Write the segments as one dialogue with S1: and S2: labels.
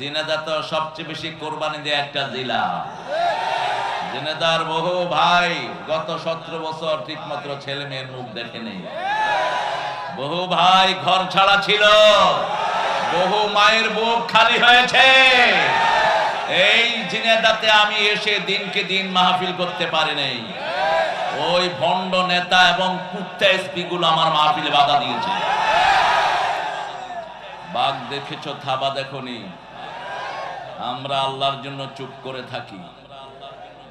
S1: ঝিনাইদহ তো সবচেয়ে বেশি কোরবানি দেয়া একটা জেলা। ঝিনাইদহর বহু ভাই গত 17 বছর ঠিকমতো ছেলে মেয়ের মুখ দেখেনি। বহু ভাই ঘর ছাড়া ছিল, বহু মায়ের বুক খালি হয়েছে। এই ঝিনাইদহতে আমি এসে দিনকে দিন মাহফিল করতে পারি নাই। ওই ভণ্ড নেতা এবং কুত্তা এসপি গুলো আমার মাহফিলে বাধা দিয়েছে। বাঘ দেখেছো, থাবা দেখোনি। আমরা আল্লাহর জন্য চুপ করে থাকি,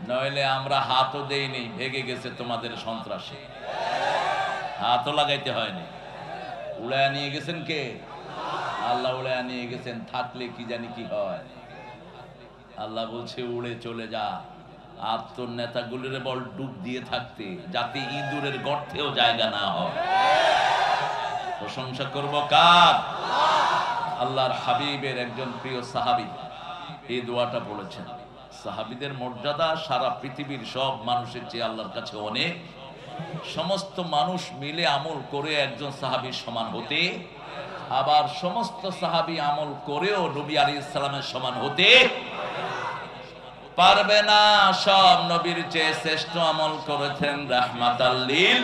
S1: নইলে আমরা হাতও দেইনি। ভেগে গেছে তোমাদের সন্ত্রাসী, হাতও লাগাইতে হয়নি। উড়ায় নিয়ে গেছেন কে? আল্লাহ উড়ায় নিয়ে গেছেন। থাকলে কি জানি কি হয়। আল্লাহ বলছে উড়ে চলে যা। আর তোর নেতাগুলির বল ডুব দিয়ে থাকতে, যাতে ইঁদুরের গর্তেও জায়গা না হয়। প্রশংসা করব কার? আল্লাহর হাবিবের একজন প্রিয় সাহাবী এই দোয়াটা বলেছেন। সাহাবীদের মর্যাদা সারা পৃথিবীর সব মানুষের চেয়ে আল্লাহর কাছে অনেক। সমস্ত মানুষ মিলে আমল করে একজন সাহাবীর সমান হতে, আবার সমস্ত সাহাবী আমল করেও নবী আলাইহিস সালামের সমান হতে পারবে না। সব নবীর চেয়ে শ্রেষ্ঠ আমল করেছেন রাহমাতাল লিল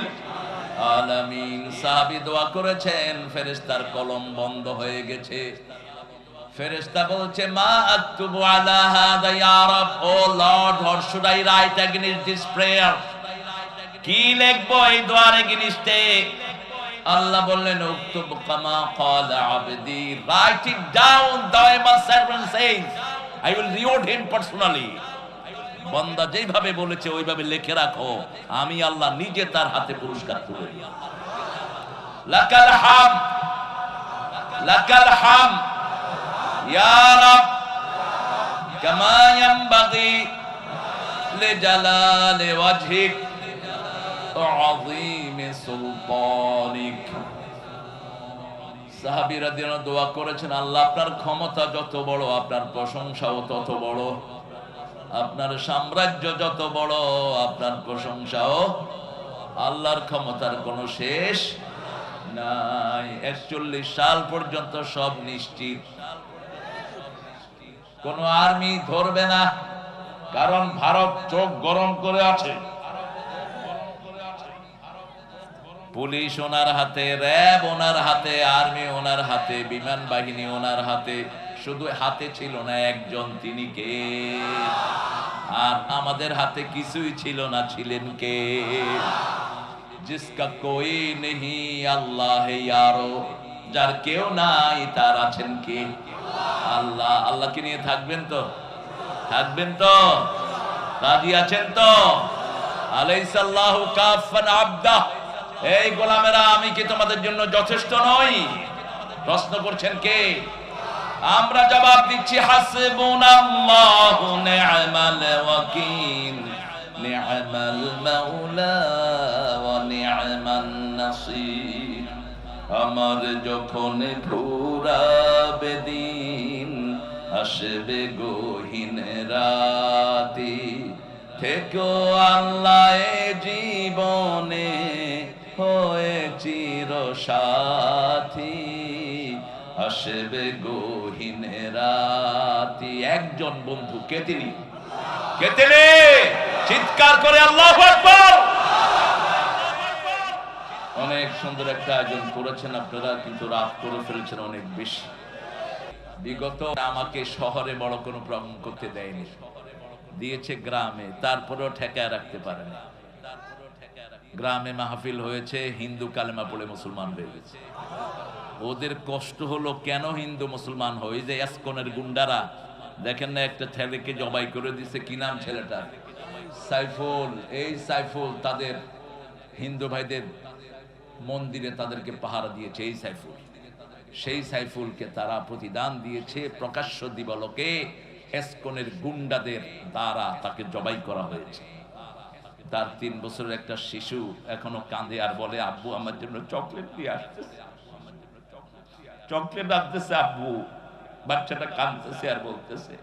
S1: আলামিন। সাহাবী দোয়া করেছেন, ফেরেশতার কলম বন্ধ হয়ে গেছে। ফেরেশতা বলছে মা আকতুবু আলা হাদা ইয়া রাব, O Lord, what should I write against this prayer? কি লিখবো এই দোয়ার এগেইনস্টে? আল্লাহ বললেন উকতুব কামা ক্বালা আবদি, রাইট ইট ডাউন, দাও মাই servant says I will reward him personally. বান্দা যেভাবে বলেছে ওইভাবে লিখে রাখো, আমি আল্লাহ নিজে তার হাতে পুরস্কার তুলে দিই। লাকাল হাম, লাকাল হাম ইয়া রাব কামা ইয়ানবাগি লিজালালি ওয়াজহিক ওয়া আযীমি সুলতানিক। সাহাবী রাদিয়াল্লাহু দোয়া করেছেন, আল্লাহ আপনার ক্ষমতা যত বড়, আপনার প্রশংসাও তত বড়। আপনার সাম্রাজ্য যত বড়, আপনার প্রশংসাও। আল্লাহর ক্ষমতার কোনো শেষ নাই। 41 সাল পর্যন্ত সব নিশ্চিত, কোন আর্মি ধরবে না, কারণ ভারত চোখ গরম করে আছে। পুলিশ ওনার হাতে, র্যাব ওনার হাতে, আর্মি ওনার হাতে, বিমান বাহিনী ওনার হাতে। শুধু হাতে ছিল না একজন, তিনি কে? আর আমাদের হাতে কিছুই ছিল না, ছিলেন কে? জিসকা কোই নেহি আল্লাহ ইয়ারো, যার কেউ নাই তার আছেন কে? আল্লাহ। আল্লাহকে নিয়ে থাকবেন তো? থাকবেন তো? রাজি আছেন তো? আলাইসাল্লাহু কাফান আবদা, এই গোলামেরা আমি কি তোমাদের জন্য যথেষ্ট নই? প্রশ্ন করছেন কে? আমরা জবাব দিচ্ছি হাসবুনাল্লাহু নি'মাল ওয়াকিল, নি'মাল মাওলা ওয়া নি'মান নাসির। আমার যখন ঘুরাবে দিন, আসবে গহীন রাতি, থেকো আল্লাহ জীবনে হয়ে চির সাথী, আসবে গহীন রাতি। একজন বন্ধু, কে তিনি? কে তিনি? চিৎকার করে আল্লাহু আকবার। অনেক সুন্দর একটা আয়োজন করেছেন আপনারা, কিন্তু রাত করে ফেলেছেন অনেক বেশি। বিগত আমাকে শহরে বড় কোনো প্রোগ্রাম করতে দেয়নি, দিয়েছে গ্রামে, তারপরেও ঠেকায় রাখতে পারেনি। গ্রামে মাহফিল হয়েছে, হিন্দু কালেমা পড়ে মুসলমান হয়ে গেছে। ওদের কষ্ট হলো, কেন হিন্দু মুসলমান হয়? যে ইসকনের গুন্ডারা দেখেন না, একটা ছেলেকে জবাই করে দিছে। কি নাম ছেলেটা? সাইফুল। এই সাইফুল তাদের হিন্দু ভাইদের মন্দিরে তাদেরকে পাহারা দিয়েছে। এই সাইফুল, সেই সাইফুলকে তারা প্রতিদান দিয়েছে প্রকাশ্য দিবালোকে। ইসকনের গুন্ডাদের দ্বারা তাকে জবাই করা হয়েছে। তার 3 বছরের একটা শিশু এখনো কাঁদে আর বলে, আব্বু আমার জন্য চকলেট দিয়ে আসতেছে, চকলেট আনতেছে আব্বু। বাচ্চাটা কাঁদতেছে আর বলতেছে,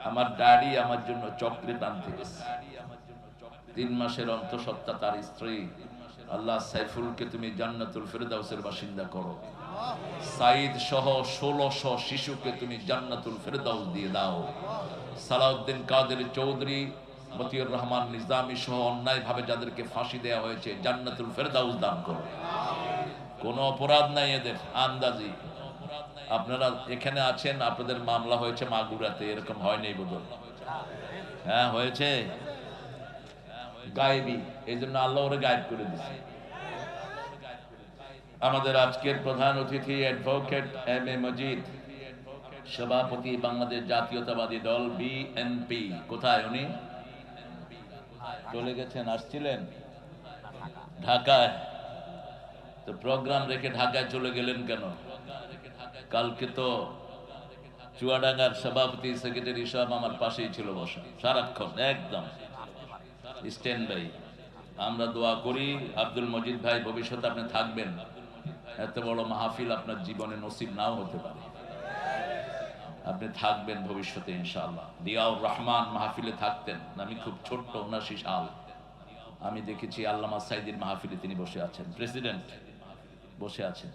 S1: আমার ড্যাডি আমার জন্য চকলেট আনতে গেছে। 3 মাসের অন্তঃসত্ত্বা তার স্ত্রী, আল্লাহ সাইফুলকে তুমি জান্নাতুল ফেরদাউসের বাসিন্দা করো। সাইদ সহ 1600 শিশুকে তুমি জান্নাতুল ফেরদাউস দিয়ে দাও। সালাউদ্দিন কাদের চৌধুরী, মতিউর রহমান নিজামী সহ অন্যায়ভাবে যাদেরকে ফাঁসি দেওয়া হয়েছে জান্নাতুল ফেরদাউস দান করো। কোনো অপরাধ নাই এদের, আন্দাজি। আপনারা এখানে আছেন, আপনাদের মামলা হয়েছে মাগুরাতে, এরকম হয়নি বোধহয়? হ্যাঁ হয়েছে, গায়েবী, এই জন্য আল্লাহ ওরে গায়েব করে দিচ্ছে। আমাদের আজকের প্রধান অতিথি অ্যাডভোকেট এম এ মজিদ, সভাপতি বাংলাদেশ জাতীয়তাবাদী দল বিএনপি। কোথায় উনি? চলে গেছেন, আসছিলেন ঢাকায়। তো প্রোগ্রাম রেখে ঢাকায় চলে গেলেন কেন? কালকে তো চুয়াডাঙ্গার সভাপতি সেক্রেটারি সব আমার পাশেই ছিল বসা সারাক্ষণ, একদম স্ট্যান্ড বাই। আমরা দোয়া করি আব্দুল মজিদ ভাই ভবিষ্যতে আপনি থাকবেন। এত বড় মাহফিল আপনার জীবনে নসিব নাও হতে পারে, আপনি থাকবেন ভবিষ্যতে ইনশাআল্লাহ। দিয়াউর রহমান মাহফিলে থাকতেন, আমি খুব ছোট্ট 79 সাল আমি দেখেছি আল্লামা সাইদির মাহফিলে তিনি বসে আছেন, প্রেসিডেন্ট বসে আছেন।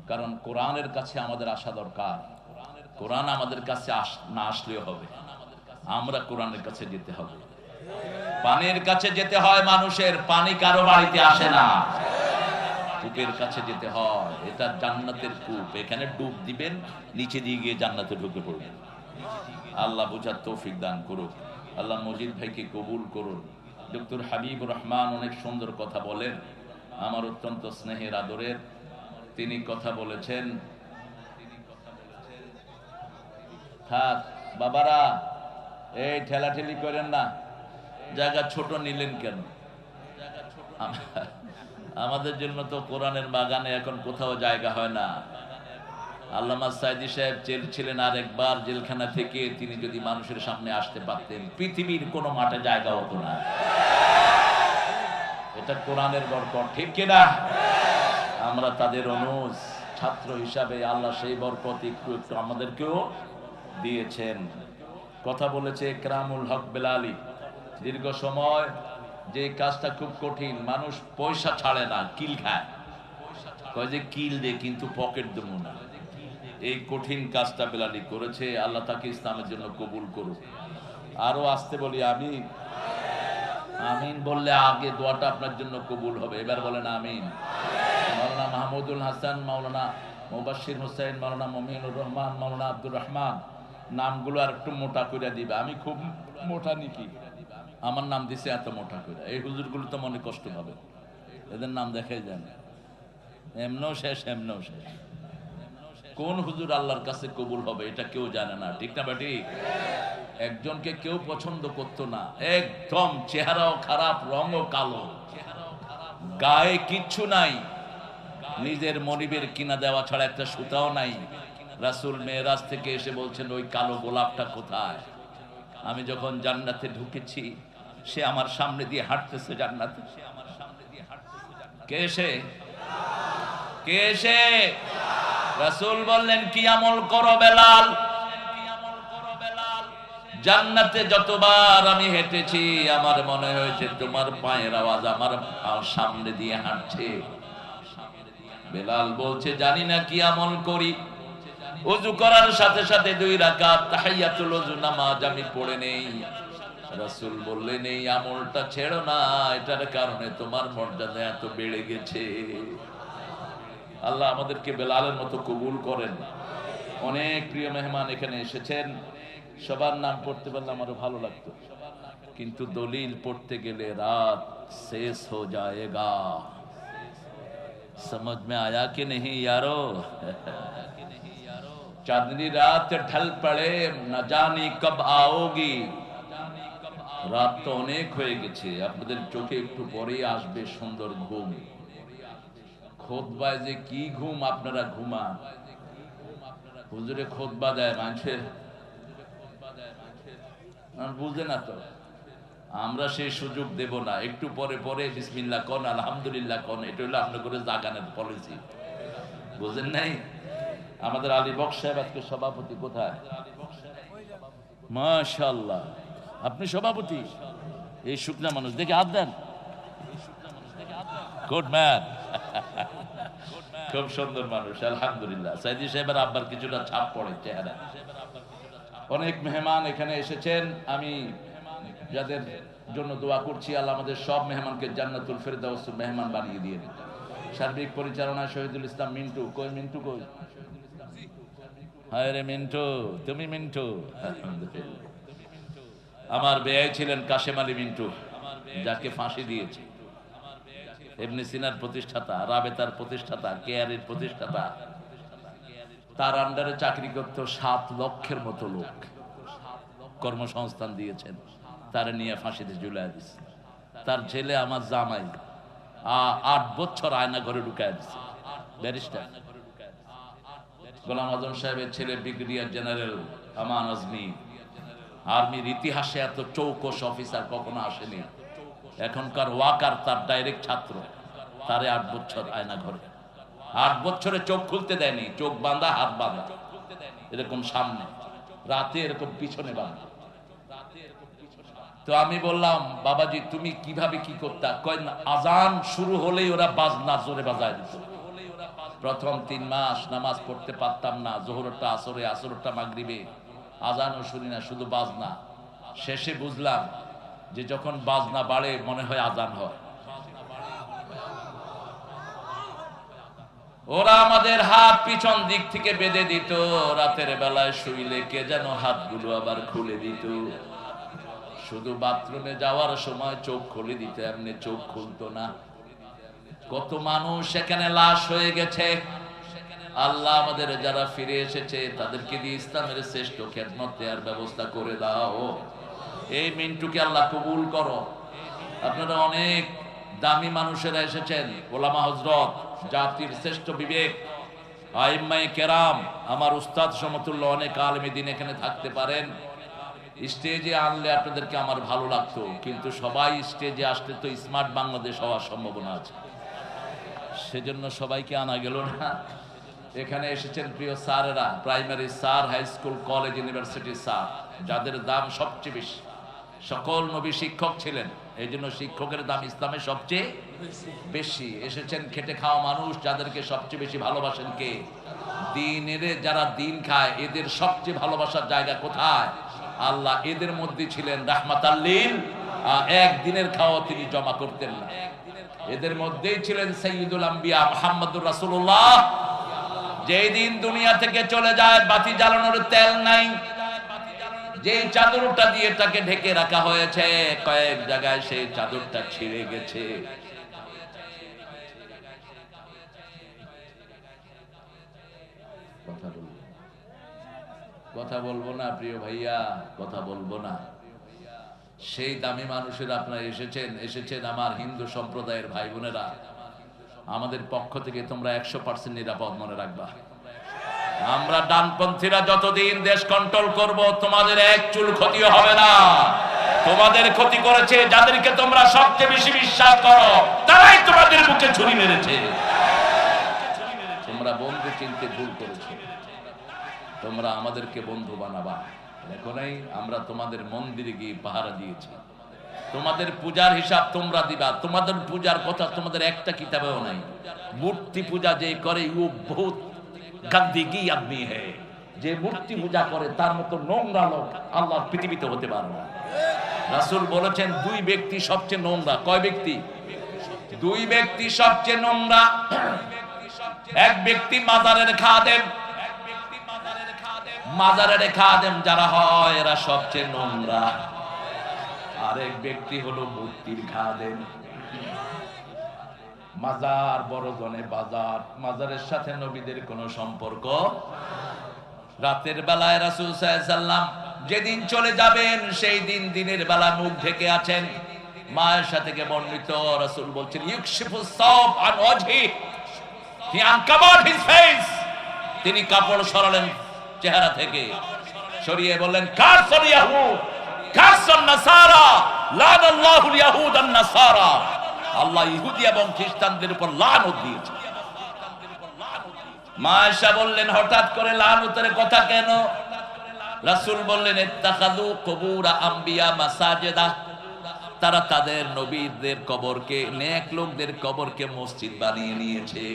S1: কারণ কোরআনের কাছে আমাদের আসা দরকার। কোরআন আমাদের কাছে না আসলেও হবে, আমরা কোরআনের কাছে যেতে হবে। পানির কাছে যেতে হয় মানুষের, পানি কারো বাড়িতে আসে না, কূপের কাছে যেতে হয়। এটা জান্নাতের কূপ, এখানে ডুব দিবেন, নিচে দিয়ে গিয়ে জান্নাতে ঢুকে পড়বেন। আল্লাহ বুঝার তৌফিক দান করুক। আল্লাহ মজিদ ভাইকে কবুল করুন। ডক্টর হাবিবুর রহমান অনেক সুন্দর কথা বলেন, আমার অত্যন্ত স্নেহের আদরের। তিনি কথা বলেছেন, থাক বাবারা এই ঠেলাঠেলি করেন না, জায়গা ছোট নিলেন কেন? আমাদের জন্য তো কোরআনের বাগানে এখন কোথাও জায়গা হয় না। আল্লামা সাইদি সাহেব জেল ছিলেন, আর একবার জেলখানা থেকে তিনি যদি মানুষের সামনে আসতে পারতেন, পৃথিবীর কোনো মাঠে জায়গা হতো না। এটা কোরআনের বরকত, ঠিক কিনা? আমরা তাদের অনুজ ছাত্র হিসাবে আল্লাহ সেই বরকত একটু একটু আমাদেরকেও দিয়েছেন। কথা বলেছে একরামুল হক বেলালি, দীর্ঘ সময় যে কাজটা খুব কঠিন, মানুষ পয়সা ছাড়ে না, কিল খায়, কয় যে কিল দে কিন্তু পকেট দেবো না। এই কঠিন কাজটা বেলালি করেছে, আল্লাহ তাকে ইসলামের জন্য কবুল করুক। আরো আসতে বলি আমিন। আমিন বললে আগে দোয়াটা আপনার জন্য কবুল হবে। এবার বলেন আমিন। মাওলানা মাহমুদুল হাসান, মাওলানা মুবাশশির হোসেন, মাওলানা মমিনুর রহমান, মাওলানা আব্দুর রহমান, নামগুলো আর একটু মোটা করে দিবে। আমি খুব মোটা নিকি, আমার নাম দিছে এত মোটা করে। এই হুজুরগুলো তো মনে কষ্ট পাবে, এদের নাম দেখাই যায় না। এমনও শেষ, এমনও শেষ। কোন হুজুর আল্লাহর কাছে কবুল হবে এটা কেউ জানে না, ঠিক না বেটি? একজনকে কেউ পছন্দ করতো না, একদম চেহারাও খারাপ, রঙও কালো, গায়ে কিচ্ছু নাই, নিজের মনিবের কিনা দেওয়া ছাড়া একটা সুতাও নাই। রাসূল মেরাজ থেকে এসে বলছেন ওই কালো গোলাপটা কোথায়? আমি যখন জান্নাতে ঢুকেছি সে আমার সামনে দিয়ে হাঁটতেছে জান্নাতে। কে সে? কে সে? রাসূল বললেন কি আমল করো বেলাল? জান্নাতে যতবার আমি হেঁটেছি আমার মনে হয়েছে তোমার পায়ের আওয়াজ আমার সামনে দিয়ে হাঁটছে। বেলাল বলছে জানি না কি আমল করি, ওযু করার সাথে সাথে 2 রাকাত তাহিয়াতুল ওযু নামাজ আমি পড়ে নেই। রাসূল বললেন এই আমলটা ছেড়ো না, এটার কারণে তোমার মর্যাদা এত বেড়ে গেছে। আল্লাহ আমাদেরকে বেলালের মতো কবুল করেন। অনেক প্রিয় মেহমান এখানে এসেছেন, সবার নাম পড়তে পারলে আমারও ভালো লাগতো, কিন্তু দলিল পড়তে গেলে রাত শেষ হো যায়েগা। समझ में आया कि नहीं यारो? चांदनी रात ढल पड़े न जानी कब आओगी। রাত তো অনেক হয়ে গেছে, আপনাদের চোখে একটু পরেই আসবে সুন্দর ঘুম। খুতবায় যে কি ঘুম আপনারা ঘুমান। হুজুরে খুতবা দেয়, মানুষের বুঝে না তো, আমরা সেই সুযোগ দেব না। একটু পরে পরে বিসমিল্লাহ কোন, আলহামদুলিল্লাহ কোন, এটা হলো আপনার করে জাগানের পলিসি, বুঝেন নাই? আমাদের আলী বক্স সাহেব আজকে সভাপতি। কোথায়? মাশাআল্লাহ, আপনি সভাপতি? এই শুকনা মানুষ দেখে হাত দেন। Good man. খুব সুন্দর মানুষ, আলহামদুলিল্লাহ। সাইদি সাহেবের আব্বার কিছুটা ছাপ পড়ে চেহারা। অনেক মেহমান এখানে এসেছেন, আমি যাদের জন্য দোয়া করছি আল্লাহ আমাদের সব মেহমানকে জান্নাতুল ফেরদাউসের মেহমান বানিয়ে দিয়ে দিন। সার্বিক পরিচালনা শহীদুল ইসলাম মিন্টু। কই মিন্টু কই? হায় রে মিন্টু, তুমি মিন্টু। আলহামদুলিল্লাহ। আমার বেয়াই ছিলেন কাশেম আলী মিন্টু, যাকে ফাঁসি দিয়েছে। ইবনে সিনার প্রতিষ্ঠাতা, রাবেতার প্রতিষ্ঠাতা, কেয়ারের প্রতিষ্ঠাতা। তার আন্ডারে চাকরি করত 7 লক্ষের মতো লোক, কর্মসংস্থান দিয়েছেন। তার নিয়ে ফাঁসিতে ঝুলাইয়া দিচ্ছে। তার ছেলে আমার জামাই 8 বছর আয়না ঘরে ঢুকায় দিচ্ছে, ব্যারিস্টার। গোলাম আজম সাহেবের ছেলে ব্রিগেডিয়ার জেনারেল আমান আজমি। আর্মির ইতিহাসে এত চৌকস অফিসার কখনো আসেনি। এখনকার ওয়াকার তার ডাইরেক্ট ছাত্র। তারে 8 বছর আয়না ঘরে, 8 বছরে চোখ খুলতে দেয়নি। চোখ বাঁধা, হাত বাঁধা, এরকম সামনে, রাতে এরকম পিছনে বাঁধা। তো আমি বললাম, বাবাজি তুমি কিভাবে কি করতা? কয় আজান শুরু হলেই ওরা বাজনা জোরে বাজায় দিত। প্রথম 3 মাস নামাজ পড়তে পারতাম না, জোহরটা আসরে, আসরটা মাগরিবে, আজানও শুনি না, শুধু বাজনা। শেষে বুঝলাম যে যখন বাজনা বাড়ে মনে হয় আজান হয়। ওরা আমাদের হাত পিছন দিক থেকে বেঁধে দিত, রাতের বেলায় শুইলে কে যেন হাতগুলো আবার খুলে দিত। শুধু বাথরুমে যাওয়ার সময় চোখ খুলে দিত, এমনি চোখ খুলতো না। কত মানুষ সেখানে লাশ হয়ে গেছে। আল্লাহ আমাদের যারা ফিরে এসেছে তাদেরকে দিয়ে ইসলামের শ্রেষ্ঠ খেদমত দেওয়ার ব্যবস্থা করে দাও। এই মিন্টুকে আল্লাহ কবুল করো। আপনারা অনেক দামি মানুষেরা এসেছেন, ওলামা হযরত, জাতির শ্রেষ্ঠ বিবেক, আইম্মায়ে কেরাম, আমার উস্তাদ সমতুল্য অনেক আলেমে দ্বীন এখানে থাকতে পারেন। স্টেজে আনলে আপনাদেরকে আমার ভালো লাগতো, কিন্তু সবাই স্টেজে আসলে তো স্মার্ট বাংলাদেশ হওয়ার সম্ভাবনা আছে, সেজন্য সবাইকে আনা গেল না। এখানে এসেছেন প্রিয় স্যারেরা, primary sir, high school, college, ইউনিভার্সিটির স্যার, যাদের দাম সবচেয়ে বেশি। সকল নবী শিক্ষক ছিলেন, এই জন্য শিক্ষকের দাম ইসলামে সবচেয়ে বেশি। এসেছেন খেটে খাওয়া মানুষ, যাদেরকে সবচেয়ে বেশি ভালোবাসেন কে? দিনের যারা দিন খায়, এদের সবচেয়ে ভালোবাসার জায়গা কোথায়? আল্লাহ এদের মধ্যে ছিলেন রাহমাতাল লিল, একদিনের খাওয়া তিনি জমা করতেন না। এদের মধ্যেই ছিলেন সাইয়্যিদুল আম্বিয়া মুহাম্মদুর রাসূলুল্লাহ। যেই দিন দুনিয়া থেকে চলে যায়, বাতি জ্বালানোর তেল নাই। যেই চাদরটা দিয়ে তাকে ঢেকে রাখা হয়েছে, কয়েক জায়গায় সেই চাদরটা ছিঁড়ে গেছে। কথা বলবো না প্রিয় ভাইয়া, কথা বলবো না। সেই দামি মানুষের আপনারা এসেছেন আমার হিন্দু সম্প্রদায়ের ভাই বোনেরা। আমাদের পক্ষ থেকে তোমরা 100% নিরাপদ মনে রাখবা। আমরা ডানপন্থীরা যতদিন দেশ কন্ট্রোল করব, তোমাদের এক চুল ক্ষতিও হবে না। তোমাদের ক্ষতি করেছে যাদেরকে তোমরা সবচেয়ে বেশি বিশ্বাস করো, তারাই তোমাদের বুকে ছুরি মেরেছে। তোমরা বন্ধু চিনতে ভুল করেছো, তোমরা আমাদেরকে বন্ধু বানাবা। দেখো নাই, আমরা তোমাদের মন্দিরে গিয়ে পাহারা দিয়েছি। তোমাদের পূজার হিসাব তোমরা দিবা। তোমাদের পূজার কথা তোমাদের একটা কিতাবেও নাই। মূর্তি পূজা যে করে, ইউ বহুত গন্দিগি আদমি হে। যে মূর্তি পূজা করে তার মতো নোংরা লোক আল্লাহ পৃথিবীতে হতে পারে না। রাসূল বলেছেন 2 ব্যক্তি সবচেয়ে নোংরা। কয় ব্যক্তি? 2 ব্যক্তি সবচেয়ে নোংরা। এক ব্যক্তি মাজারের খাদেম। মাজারের খাদেম যারা হয় এরা সবচেয়ে নোংরা। আরেক ব্যক্তি হলো মূর্তির খাদেম। মাজার বড় জনে বাজার, মাজারের সাথে নবীদের কোনো সম্পর্ক। রাতের বেলায় রাসূল সাল্লাল্লাহু আলাইহি ওয়াসাল্লাম যেদিন চলে যাবেন সেই দিন দিনের বেলা মুখ ঢেকে আছেন। মায়েশা থেকে বর্ণিত, রাসূল বলছেন ইউকশিফুস সাওব আন ওয়াজহি, হি আনকাভারড হিজ ফেস। তিনি কাপড় সরালেন চেহারা থেকে, সরিয়ে বললেন কারসন ইয়াহুদ, কারসন নাসারা, লানাল্লাহুল ইয়াহুদ আন নাসারা। আল্লাহ ইহুদি এবং খ্রিস্টানদের উপর লানত দিয়েছে। মায়েশা বললেন হঠাৎ করে লানতের কথা কেন? রাসূল বললেন ইত্তাখাযু কুবুর আম্বিয়া মাসাজিদা। তারা তাদের নবীদের কবরকে, নেক লোকদের কবরকে মসজিদ বানিয়ে নিয়েছে।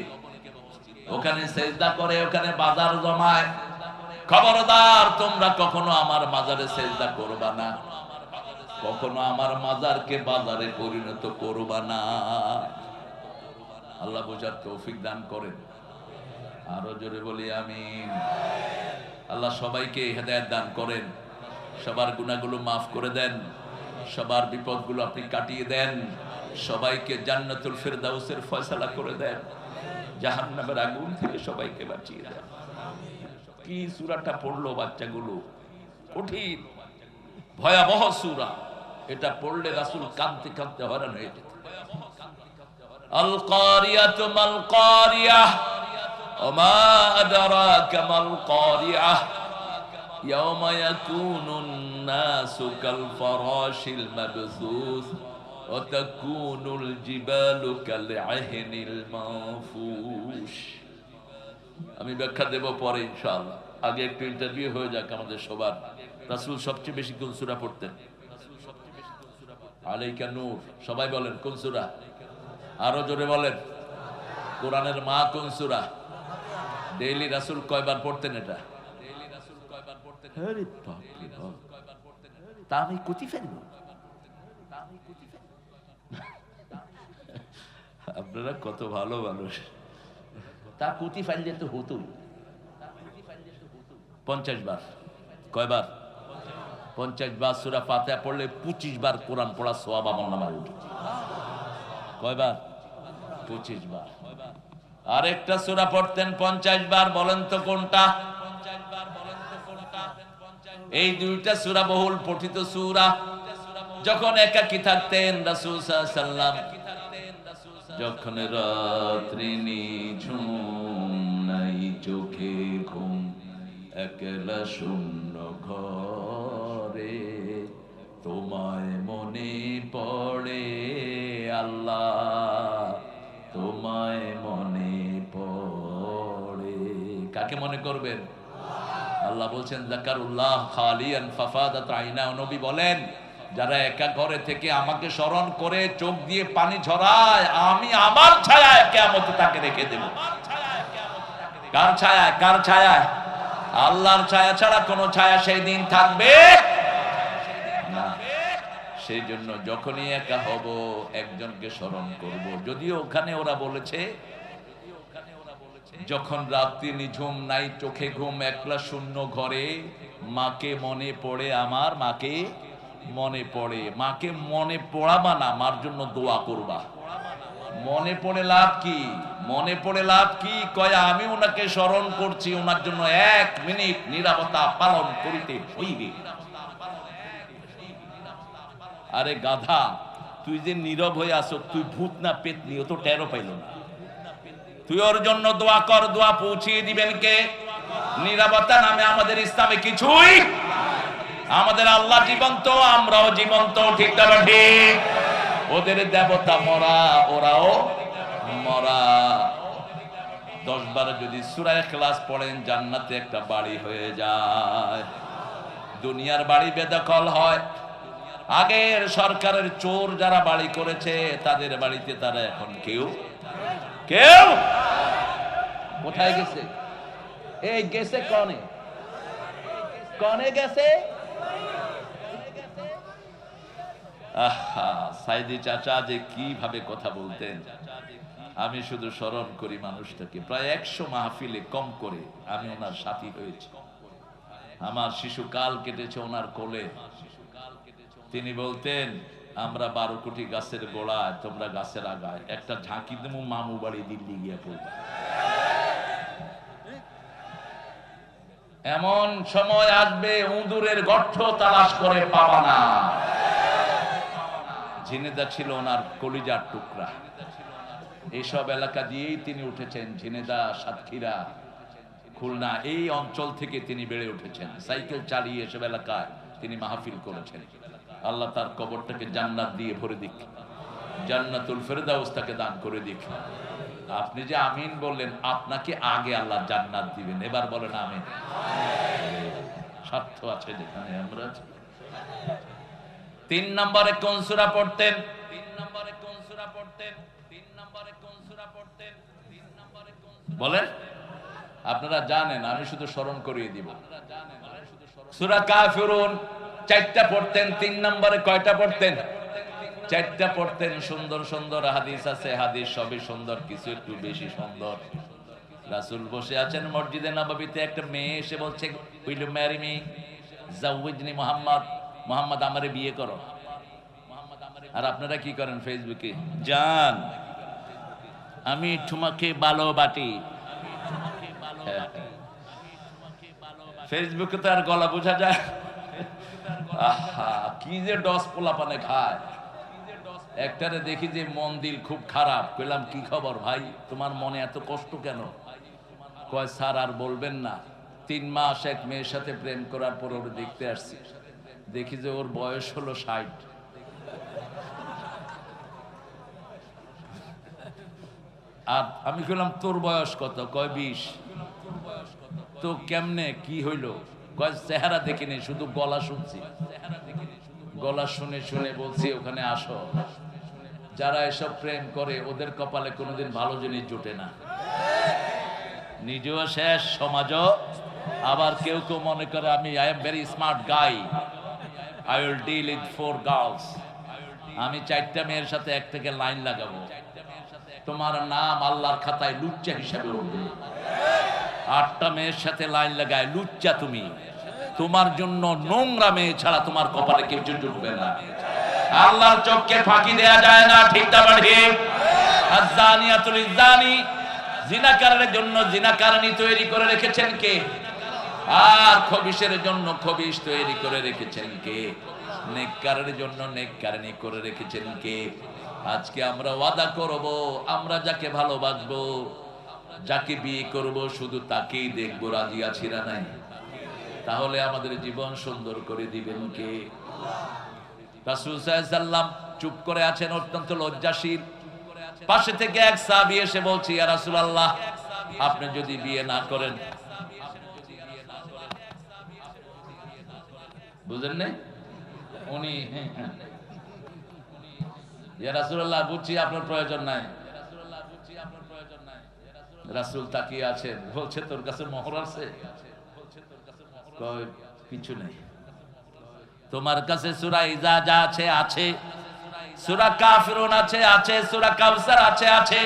S1: ওখানে সেজদা করে, ওখানে বাজার জমায়। খবরদার, তোমরা কখনো আমার মাজারে সেজদা করবা না, কখনো আমার মাজারকে বাজারে পরিণত করবা না। আল্লাহ বোঝার তৌফিক দান করেন। আরো জোরে বলি আমিন। আল্লাহ সবাইকে হেদায়েত দান করেন, সবার গুনাহগুলো মাফ করে দেন, সবার বিপদগুলো আপনি কাটিয়ে দেন, সবাইকে জান্নাতুল ফিরদাউসের ফয়সালা করে দেন, জাহান্নামের আগুন থেকে সবাইকে বাঁচিয়ে দেন। কি সূরাটা পড়লো বাচ্চাগুলো, কঠিন ভয়াবহ সূরা। এটা পড়লে রাসূল কাঁদতে কাঁদতে হয়রান হয়ে যেত। আল কারিয়াতু মাল কারিয়াহ ওমা আদরাকা মাল কারিয়াহ ইয়াওমা ইয়াকুনুন নাসু কাল ফারাশিল মাবসুস ওয়া তাকুনুল জিবালু কাল আহিনিল মানফুশ। আমি ব্যাখ্যা দেব পরে ইনশাআল্লাহ। আগে একটু ইন্টারভিউ হয়ে যাক আমাদের সবার। রাসূল সবচেয়ে বেশি কোন সূরা পড়তেন? আলাইকা নূর। সবাই বলেন কোন সূরা? আরো জোরে বলেন। কোরআনের মা কোন সূরা? ডেইলি রাসূল কয়বার পড়তেন এটা? আরে বাপ রে বাপ, তা আমি কুতি ফেলবো। আপনারা কত ভালো মানুষ। তা কুতি ফাইলে তো হতো 50 বার। কয়বার? 50 বার সূরা ফাতিহা পড়লে 25 বার কোরআন পড়া সওয়াব আমলনামায় উঠে। কয়বার? 25 বার। আরেকটা সূরা পড়তেন 50 বার, বলেন তো কোনটা? এই দুইটা সূরা বহুল পঠিত সূরা। যখন একাকী থাকতেন রাসূল সাল্লাল্লাহু আলাইহি ওয়াসাল্লাম, যখন রাত্রি নিঝুম নাই চোখে ঘুম, একলা শূন্য ঘরে তোমায় মনে পড়ে আল্লাহ, তোমায় মনে পড়ে। কাকে মনে করবেন? আল্লাহ বলছেন যাকারুল্লাহ খালিয়ান ফাফাদাত আইনা। নবী বলেন, যারা একা ঘরে থেকে আমাকে স্মরণ করে চোখ দিয়ে পানি ঝরায়, আমি আমার ছায়ায় কিয়ামতে তাকে রেখে দেব। কার ছায়ায়? কার ছায়ায়? আল্লাহর ছায়া ছাড়া কোন ছায়া সেই দিন থাকবে না। সেই জন্য যখনই একা হব একজনকে স্মরণ করব। যদিও ওখানে ওরা বলেছে, যখন রাত্রি নিঝুম নাই চোখে ঘুম, একলা শূন্য ঘরে মাকে মনে পড়ে আমার, মাকে মনে পড়ে। মাকে মনে পড়াবা না, মার জন্য দোয়া করবা। মনে পড়ে লাভ কি? মনে পড়ে লাভ কি? কয় আমি ওনাকে স্মরণ করছি, ওনার জন্য 1 মিনিট নীরবতা পালন করিতে হইবে। আরে গাধা, তুই যে নীরব হয়ে আসো, তুই ভূত না পেতনি, ও তো টেরও পাইল না। তুই ওর জন্য দোয়া কর, দোয়া পৌঁছিয়ে দিবেন কে? নীরবতা নামে আমাদের ইসলামে কিছুই। আমাদের আল্লাহ জীবন্ত, আমরাও জীবন্ত, ঠিক না ঠিক? ওদের দেবতা মরা, ওরাও মরা। 10 বার যদি সূরা ইখলাস পড়েন জান্নাতে একটা বাড়ি হয়ে যায়। দুনিয়ার বাড়ি বেদখল হয়। আগের সরকারের চোর যারা বাড়ি করেছে তাদের বাড়িতে তারা এখন কেউ কেউ কোথায় গেছে? এই গেছে কনে? কনে গেছে? আহা, সাইদি চাচা যে কিভাবে কথা বলতেন, আমি শুধু স্মরণ করি মানুষটাকে। প্রায় 100 মাহফিলে কম করে আমি ওনার সাথী হয়েছি। আমার শিশুকাল কেটেছে ওনার কোলে। তিনি বলতেন, আমরা 12 কোটি গাছের গোড়ায়, তোমরা গাছের আগায়। একটা ঝাঁকি দেবো, মামু বাড়ি দিল্লি গিয়ে পড়বে। এমন সময় আসবে উঁদুরের গর্ত তালাশ করে পাবা না। ঝিনেদা ছিল ওনার কলিজার টুকরা। এইসব এলাকা দিয়েই তিনি উঠেছেন। ঝিনেদা, সাতক্ষীরা, খুলনা, এই অঞ্চল থেকে তিনি বেড়ে উঠেছেন। সাইকেল চালিয়ে এসব এলাকায় তিনি মাহফিল করেছেন। আল্লাহ তার কবরটাকে জান্নাত দিয়ে ভরে দিক, জান্নাতুল ফেরদাউস তাকে দান করে দিক। আপনি যে আমিন বললেন, আপনাকে আগে আল্লাহ জান্নাত দিবেন। এবার বলেন আমিন। স্বার্থ আছে যেখানে আমরা। 3 নম্বরে কোন সূরা পড়তেন? 3 নম্বরে কোন সূরা পড়তেন? 3 নম্বরে কোন সূরা পড়তেন? 3 নম্বরে কোন সূরা? বলেন, আপনারা জানেন, আমি শুধু স্মরণ করিয়ে দিব। সূরা কাফিরুন 4টা পড়তেন, 3 নম্বরে কয়টা পড়তেন? 4টা পড়তেন। সুন্দর সুন্দর হাদিস আছে, হাদিস সবই সুন্দর, কিছু একটু বেশি সুন্দর। রাসূল বসে আছেন মসজিদে নববীতে, একটা মেয়ে এসে বলছে, উইল ইউ ম্যারি মি, জাওয়াজনি মুহাম্মদ, মুহাম্মদ আমারে বিয়ে করো। আর আপনারা কি করেন ফেসবুকে, জান আমি তোমাকে ভালোবাসি। ফেসবুকে তো আর গলা বোঝা যায়। আহা, কি যে ডস পোলাপানে খায়। একটারে দেখি যে মন দিল খুব খারাপ, কইলাম কি খবর ভাই, তোমার মনে এত কষ্ট কেন? কয় স্যার আর বলবেন না, 3 মাস এক মেয়ের সাথে প্রেম করার পর ওর দেখতে আসছি, দেখি যে ওর বয়স হলো 60। আর আমি কইলাম তোর বয়স কত? কয় 20। তো কেমনে কি হইল? কয় চেহারা দেখিনি, শুধু গলা শুনছি। গলা শুনে শুনে বলছি ওখানে আসো। যারা এসব প্রেম করে ওদের কপালে কোনোদিন ভালো জিনিস জুটে না, নিজেও শেষ, সমাজও। আবার কেউ কেউ মনে করে আমি I am very smart guy, I will deal with 4 girls. আমি 4টা মেয়ের সাথে এক থেকে লাইন লাগাবো, তোমার নাম আল্লাহর খাতায় লুচ্চা হিসাবে উঠবে। 8টা মেয়ের সাথে লাইন লাগায় লুচ্চা তুমি, তোমার জন্য নোংরা মেয়ে ছাড়া তোমার কপালে কেউ জুটবে না। আল্লাহর চোখকে ফাঁকি দেয়া যায় না, ঠিক না ঠিক? আয-যানিয়াতুল ইয-যানি, জিনাকারের জন্য জিনাকারনী তৈরি করে রেখেছেন কে? আর খবিশের জন্য খবিশ তৈরি করে রেখেছেন কে? নেককারের জন্য নেককারনী করে রেখেছেন কে? আজকে আমরা ওয়াদা করব, আমরা যাকে ভালোবাসবো, যাকে বিয়ে করব, শুধু তাকেই দেখবো। রাজি আছি না নাই? তাহলে আমাদের জীবন সুন্দর করে দিবেন কে? রাসূল সাল্লাল্লাহু আলাইহি ওয়াসাল্লাম চুপ করে আছেন, অত্যন্ত লজ্জাশীল। পাশে থেকে এক সাহাবী এসে বলছে, ইয়া রাসূলুল্লাহ, আপনি যদি বিয়ে না করেন। বুঝেন না? উনি ইয়া রাসূলুল্লাহ, বুঝছি আপনার প্রয়োজন নাই। রাসূল তাকিয়ে আছেন, বলছে তোর কাছে মোহর আছে? কয় কিছু নেই। তোমার কাছে সূরা ইজা আছে? আছে। সূরা কাফিরুন আছে? আছে। সূরা কাউসার আছে? আছে।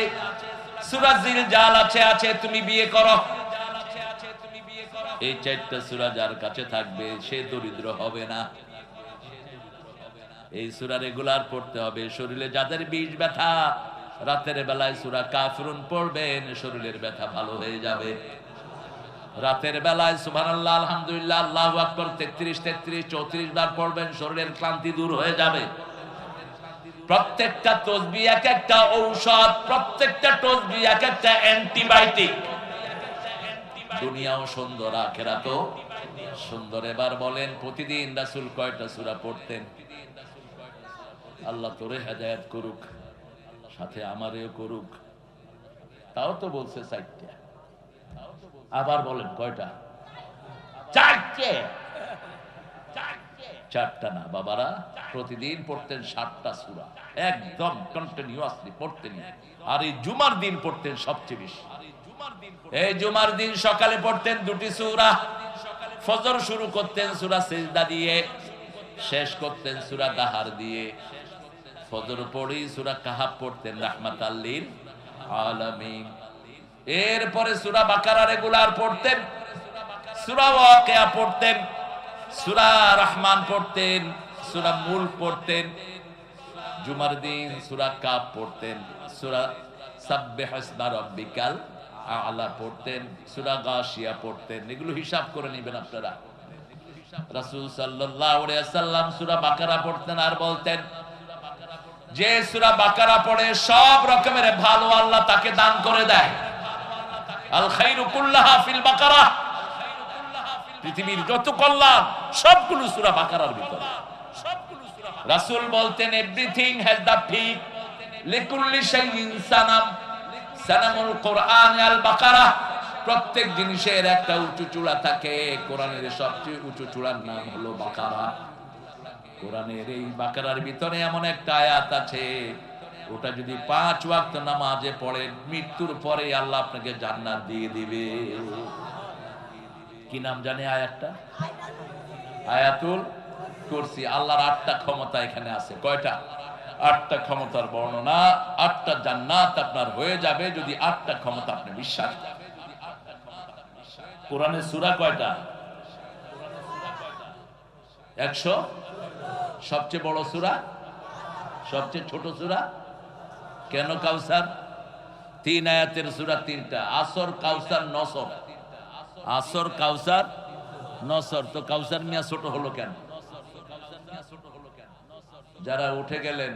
S1: সূরা জিলজাল আছে? আছে। তুমি বিয়ে করো। এই 4টা সূরা যার কাছে থাকবে সে দরিদ্র হবে না। এই সূরা রেগুলার পড়তে হবে। শরীরে যাদের বিষ ব্যথা, রাতের বেলায় সূরা কাফিরুন পড়বেন, শরীরের ব্যথা ভালো হয়ে যাবে। রাতের বেলায় সুবহানাল্লাহ, আলহামদুলিল্লাহ, আল্লাহু আকবার 33 34 বার পড়বেন, শরীরের ক্লান্তি দূর হয়ে যাবে। প্রত্যেকটা তাসবিহ এক একটা ঔষধ, প্রত্যেকটা তাসবিহ এক একটা অ্যান্টিবায়োটিক। দুনিয়াও সুন্দর, আখিরাতও সুন্দর। এবার বলেন, প্রতিদিন রাসূল কয়টা সূরা পড়তেন? আল্লাহ তোরে হেদায়েত করুক, সাথে আমারেও করুক। তাও তো বলছে 4টা। আবার বলেন কয়টা? 4টে। 4টা না বাবারা, প্রতিদিন পড়তেন 7টা সূরা, একদম কন্টিনিউয়াসলি পড়তেন। আর এই জুমার দিন পড়তেন সবচেয়ে বেশি। এই জুমার দিন সকালে পড়তেন 2টি সূরা। ফজর শুরু করতেন সূরা সিজদা দিয়ে, শেষ করতেন সূরা দাহার দিয়ে। ফজর পড়েই সূরা কাহাফ পড়তেন, রাহমাতাল লিল আলামিন। এরপরে সূরা বাকারা রেগুলার পড়তেন, সূরা ওয়াকিয়া পড়তেন, সূরা রহমান পড়তেন, সূরা মুলক পড়তেন। জুমার দিন সূরা কাফ পড়তেন, সূরা সাব্বিহ ইসমা রাব্বিকাল আ'লা পড়তেন, সূরা গাশিয়া পড়তেন। এগুলো হিসাব করে নেবেন আপনারা। রাসূল সাল্লাল্লাহু আলাইহি ওয়াসাল্লাম সূরা বাকারা পড়তেন আর বলতেন, যে সূরা বাকারা পড়ে সব রকমের ভালো আল্লাহ তাকে দান করে দেয়। আল খায়রু কুল্লাহা ফিল বাকারা, পৃথিবীর যত কল্যাণ সবগুলো সূরা বাকারার ভিতরে। রাসূল বলতেন, everything has the pick, লিকুল্লি শাইইন Sanam, সানামুল কোরআন আল বাকারা। প্রত্যেক জিনিসের একটা উঁচু চূড়া থাকে, কোরআনের সবচেয়ে উঁচু চূড়ার নাম হলো বাকারা। কোরআনের এই বাকারার ভিতরে এমন একটা আয়াত আছে, ওটা যদি 5 ওয়াক্ত নামাজে পড়েন, মৃত্যুর পরে আল্লাহ আপনাকে জান্নাত দিয়ে দিবে। কি নাম জানে আয়াতটা? আয়াতুল কুরসি। আল্লাহর 8টা ক্ষমতা এখানে আছে। কয়টা? 8টা ক্ষমতার বর্ণনা। 8টা জান্নাত আপনার হয়ে যাবে যদি 8টা ক্ষমতা আপনি বিশ্বাস করেন। কোরআনের সূরা কয়টা? 100। সবচেয়ে বড় সূরা, সবচেয়ে ছোট সূরা কেন? কাউসার। 3 আয়াতের সূরা 3টা। আসর, কাউসার, নসর। আসর, কাউসার, নসর। তো কাউসার মিয়া ছোট হলো কেন? যারা উঠে গেলেন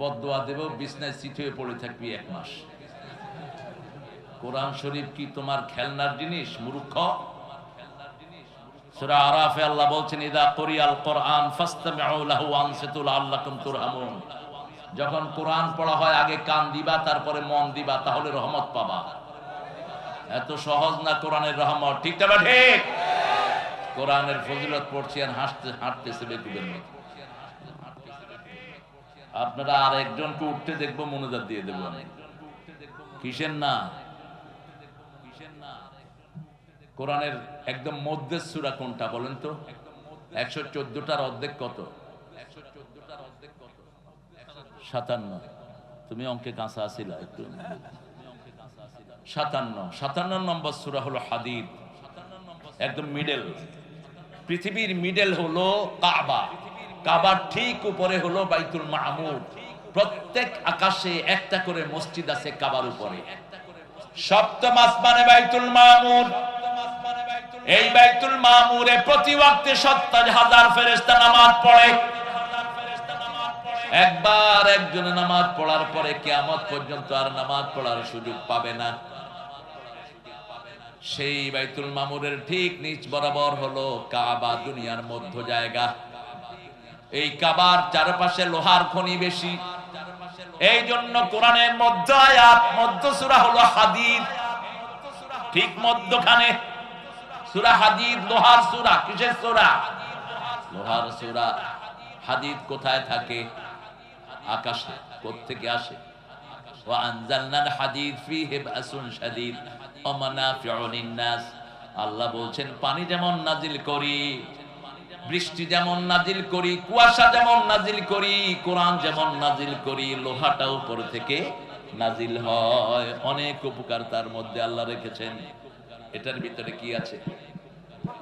S1: বদদোয়া দেব, বিছনায় সিট হয়ে পড়ে থাকবি 1 মাস। কোরআন শরীফ কি তোমার খেলনার জিনিস মূর্খ? সূরা আরাফে আল্লাহ বলছেন, ইদা কুরিয়াল কোরআন ফাসতামিউ লাহু ওয়ানসিতু লাআল্লাকুম তুরহামুন। যখন কোরআন পড়া হয় আগে কান দিবা, তারপরে মন দিবা, তাহলে রহমত পাবা। এত সহজ না কোরআনের রহমত। ঠিক না ঠিক? কোরআনের ফজিলত পড়ছি আর হাঁটতেছে বেকুবের মতো। আপনারা আর একজনকে উঠতে দেখবো, মনোজাত দিয়ে দেবো আমি। কিসের না? কোরআনের একদম মধ্যের সূরা কোনটা বলেন তো? 114টার অর্ধেক কত? 57। তুমি অঙ্কে কাঁচা আছিলা একটু। 57 নম্বর সূরা হলো হাদীদ। একদম মিডল, পৃথিবীর মিডল হলো কাবা। কাবার ঠিক উপরে হলো বাইতুল মামুর। প্রত্যেক আকাশে একটা করে মসজিদ আছে কাবার উপরে। সপ্তম আসমানে বাইতুল মামুর। এই বাইতুল মামুরে প্রতি ওয়াক্তে 70,000 ফেরেশতা নামাজ পড়ে। একবার একজনে নামাজ পড়ার পরে কিয়ামত পর্যন্ত আর নামাজ পড়ার সুযোগ পাবে না। সেই বাইতুল মামুরের ঠিক নিচ বরাবর হলো কাবা, দুনিয়ার মধ্য জায়গা। এই কাবার চারপাশে লোহার খনি বেশি। এই জন্য কোরআনের মধ্য আয়াত, মধ্য সূরা হলো হাদীদ। ঠিক মধ্যখানে সূরা হাদীদ। লোহার সূরা। কিসের সূরা? লোহার সূরা। হাদীদ কোথায় থাকে? আকাশে। কোত্থেকে আসে? ওয়া আনজালনাল হাদীদ ফীহি বাসুন শাদীদ ওয়া মানাফিউ লিন-নাস। আল্লাহ বলছেন, পানি যেমন নাজিল করি, বৃষ্টি যেমন নাজিল করি, কুয়াশা যেমন নাজিল করি, কোরআন যেমন নাজিল করি, লোহাটা উপর থেকে নাজিল হয়। অনেক উপকার তার মধ্যে আল্লাহ রেখেছেন। এটার ভিতরে কি আছে?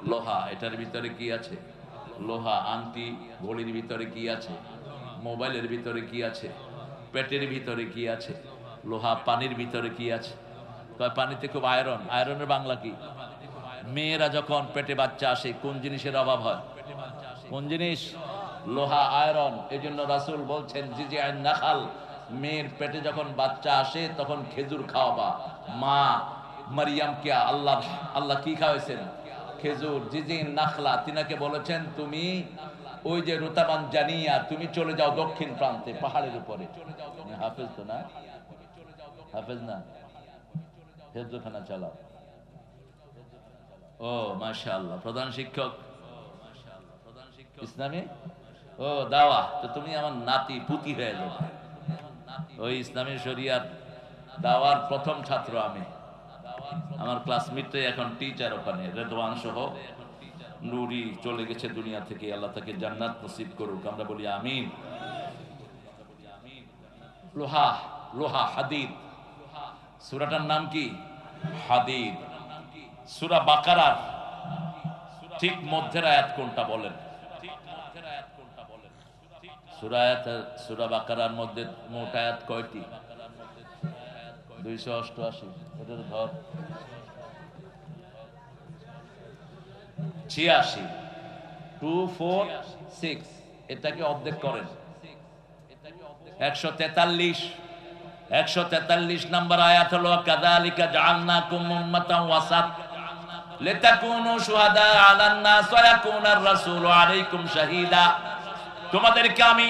S1: লোহা। এটার ভিতরে কি আছে? লোহা। আংটি, ঘড়ির ভিতরে কি আছে? মোবাইলের ভিতরে কি আছে? পেটের ভিতরে কি আছে? লোহা। পানির ভিতরে কি আছে? পানিতে খুব আয়রন। আয়রনের বাংলা কি? মেয়েরা যখন পেটে বাচ্চা আসে কোন জিনিসের অভাব হয়? কোন জিনিস? লোহা, আয়রন। এই জন্য রাসূল বলছেন, জিজিআন নাখাল, মেয়ের পেটে যখন বাচ্চা আসে তখন খেজুর খাওয়াবা। মা মারিয়ামকে আল্লাহ কি খাওয়াইছেন? খেজুর। জিজিন নাখলা, তিনাকে বলেছেন, তুমি ওই যে রুতাবান জানিয়া তুমি চলে যাও দক্ষিণ প্রান্তে, পাহাড়ের উপরে। হাফেজ তো না? হাফেজ না? হেফজখানা চালাও। ও মাশাআল্লাহ, প্রধান শিক্ষক ইসলামী। ও দাওয়া। তো তুমি আমার নাতি পুতি হয়ে যাবে। ওই ইসলামী শরিয়ার দাওয়ার প্রথম ছাত্র আমি। আমার ক্লাসমেট এখন টিচার ওখানে, রেদওয়ান সহ। নুরি চলে গেছে দুনিয়া থেকে, আল্লাহ তাকে জান্নাত নসিব করুক, আমরা বলি আমিন। লোহা, লোহা, হাদিদ। সূরাটার নাম কি? হাদিদ। সূরা বাকারার ঠিক মধ্যের আয়াত কোনটা বলেন? সূরা বাকারার মধ্যে মোট আয়াত কয়টি? 288। এটার ধর 86। 246। এটাকে অর্ধেক করেন। 143। 143 নম্বর আয়াত হলো, কাযালিকা জাআলনাকুম উম্মাতান ওয়াসাত লিতাকুনু শুহাদা আলান নাস ওয়া ইয়াকুনার রাসূলু আলাইকুম শাহীদা। তোমাদেরকে আমি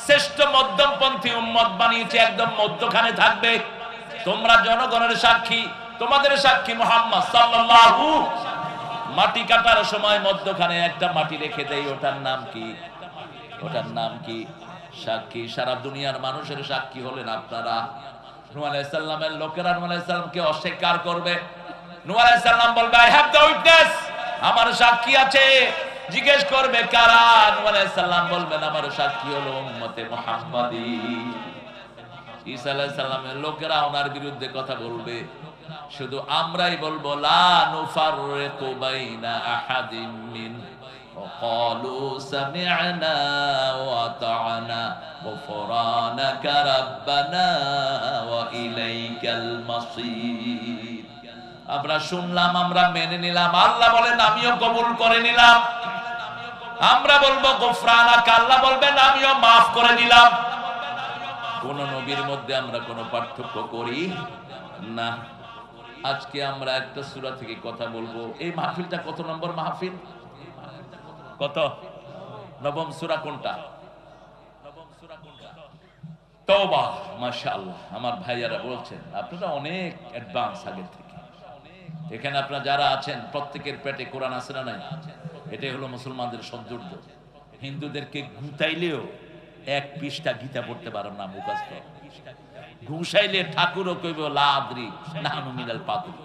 S1: শ্রেষ্ঠ মধ্যমপন্থী উম্মত বানিয়েছি, একদম মধ্যখানে থাকবে। তোমরা জনগণের সাক্ষী, তোমাদের সাক্ষী মুহাম্মদ সাল্লাল্লাহু। মাটি কাটার সময় মধ্যখানে একটা মাটি রেখে দেই, ওটার নাম কি? ওটার নাম কি? সাক্ষী, সারা দুনিয়ার মানুষের সাক্ষী হলেন আপনারা। নূহ আলাইহিস সালামের লোকেরা নূহ আলাইহিস সালামকে অস্বীকার করবে, নূহ আলাইহিস সালাম বলবে আই হ্যাভ দ্য উইটনেস, আমার সাক্ষী আছে। জিজ্ঞেস করবে কারা? নূহ আলাইহিস সালাম বলবেন আমার সাক্ষী হলো উম্মতে মুহাম্মাদি। ঈসা আলাইহিস সালামের লোকেরা ওনার বিরুদ্ধে কথা বলবে, শুধু আমরাই বলবো লা নুফাররিকু বাইনা আহাদিম মিন وقالوا سمعنا وأطعنا غفرانك ربنا وإليك المصير। আমরা শুনলাম, আমরা মেনে নিলাম। আল্লাহ বলেন আমিও কবুল করে নিলাম। আমরা বলবো গফরানাক, আল্লাহ বলবেন আমিও মাফ করে দিলাম। কোন নবীর মধ্যে আমরা কোনো পার্থক্য করি না। আজকে আমরা একটা সূরা থেকে কথা বলবো। এই মাহফিলটা কত নম্বর মাহফিল? কত? নবম সূরা কোনটা? তওবা। মাশাআল্লাহ, আমার ভাইয়ারা বলছেন আপনারা অনেক অ্যাডভান্স আগে থেকে। এখানে আপনারা যারা আছেন প্রত্যেকের পেটে কোরআন আছে না নাই? এটাই হলো মুসলমানদের সৌন্দর্য। হিন্দুদেরকে ঘুতাইলেও এক পৃষ্ঠা গীতা পড়তে পারেন না মুখস্থ, ঘুষাইলে ঠাকুরও কইব লা আদরি নাহনু মিনাল পাদরি,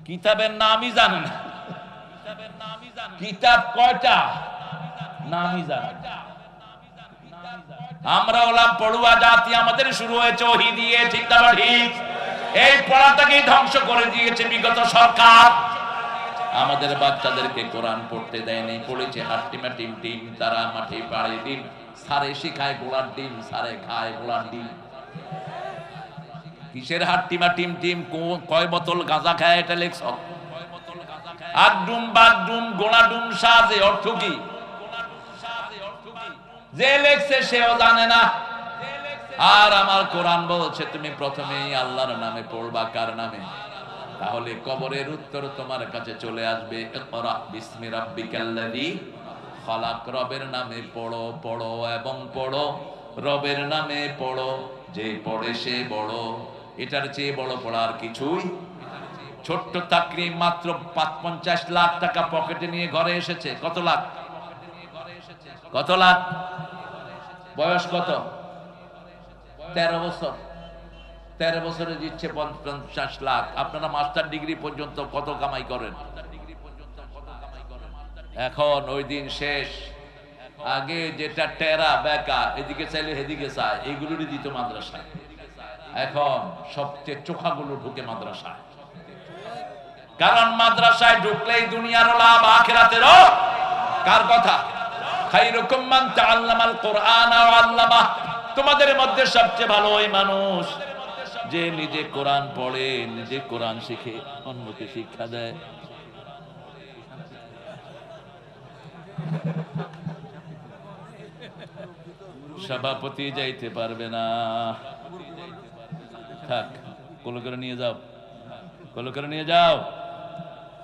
S1: কিতাবের নামই জানে না। কিতাব কয়টা নামই জানে। আমরা হলাম পড়ুয়া জাতি, আমাদের শুরু হয়েছে ওহী দিয়ে, ঠিক না ঠিক? এই পড়াটাকেই ধ্বংস করে দিয়েছে বিগত সরকার। আমাদের বাচ্চাদেরকে কোরআন পড়তে দেয়নি, পড়েছে হাট্টিমা টিম টিম, তারা মাঠে পাড়ে ডিম, সারে শিখায় গোলার ডিম, সারে খায় গোলার ডিম। কিসের হাট্টিমা টিম টিম? কয় বোতল গাঁজা খায় এটা লেখছ? আড্ডুম বাড্ডুম গোলাডুম সাজে অর্থ কি? যে লেখছে সেও জানে না। আর আমার কোরআন বলছে তুমি প্রথমেই আল্লাহর নামে পড়বা। কার নামে? তাহলে কবরের উত্তর তোমার কাছে চলে আসবে। ইকরা বিসমি রাব্বিকাল্লাযী খালাক, রবের নামে পড়ো, পড়ো এবং পড়ো, রবের নামে পড়ো, যে পড়ে সে বড়। এটার চেয়ে বড় পড়ার কিছুই। ছোট্ট তাকরিম মাত্র ৫০ লাখ টাকা পকেটে নিয়ে ঘরে এসেছে। কত লাখ? কত লাখ? বয়স কত? ১৩ বছর। ১৩ বছরে দিচ্ছে ৫০ লাখ। আপনারা মাস্টার ডিগ্রি পর্যন্ত কত কামাই করেন? এখন ওই দিন শেষ। আগে যেটা টেরা বেকা, এদিকে চাইলে এদিকে চায়, এইগুলোরই দিত মাদ্রাসায়। এখন সবচেয়ে চোখাগুলো ঢুকে মাদ্রাসায়। কারণ মাদ্রাসায় ঢুকলেই দুনিয়ারও লাভ, আখিরাতেরও। কার কথা? খায়রুকুম মান তাআল্লামাল কুরআন ওয়া আল্লামাহ। তোমাদের মধ্যে সবচেয়ে ভালো ওই মানুষ যে নিজে কোরআন পড়ে, নিজে কোরআন শিখে, অন্যকে শিক্ষা দেয়। সভাপতি যাইতে পারবে না, থাক, কোলে করে নিয়ে যাও, কোলে করে নিয়ে যাও,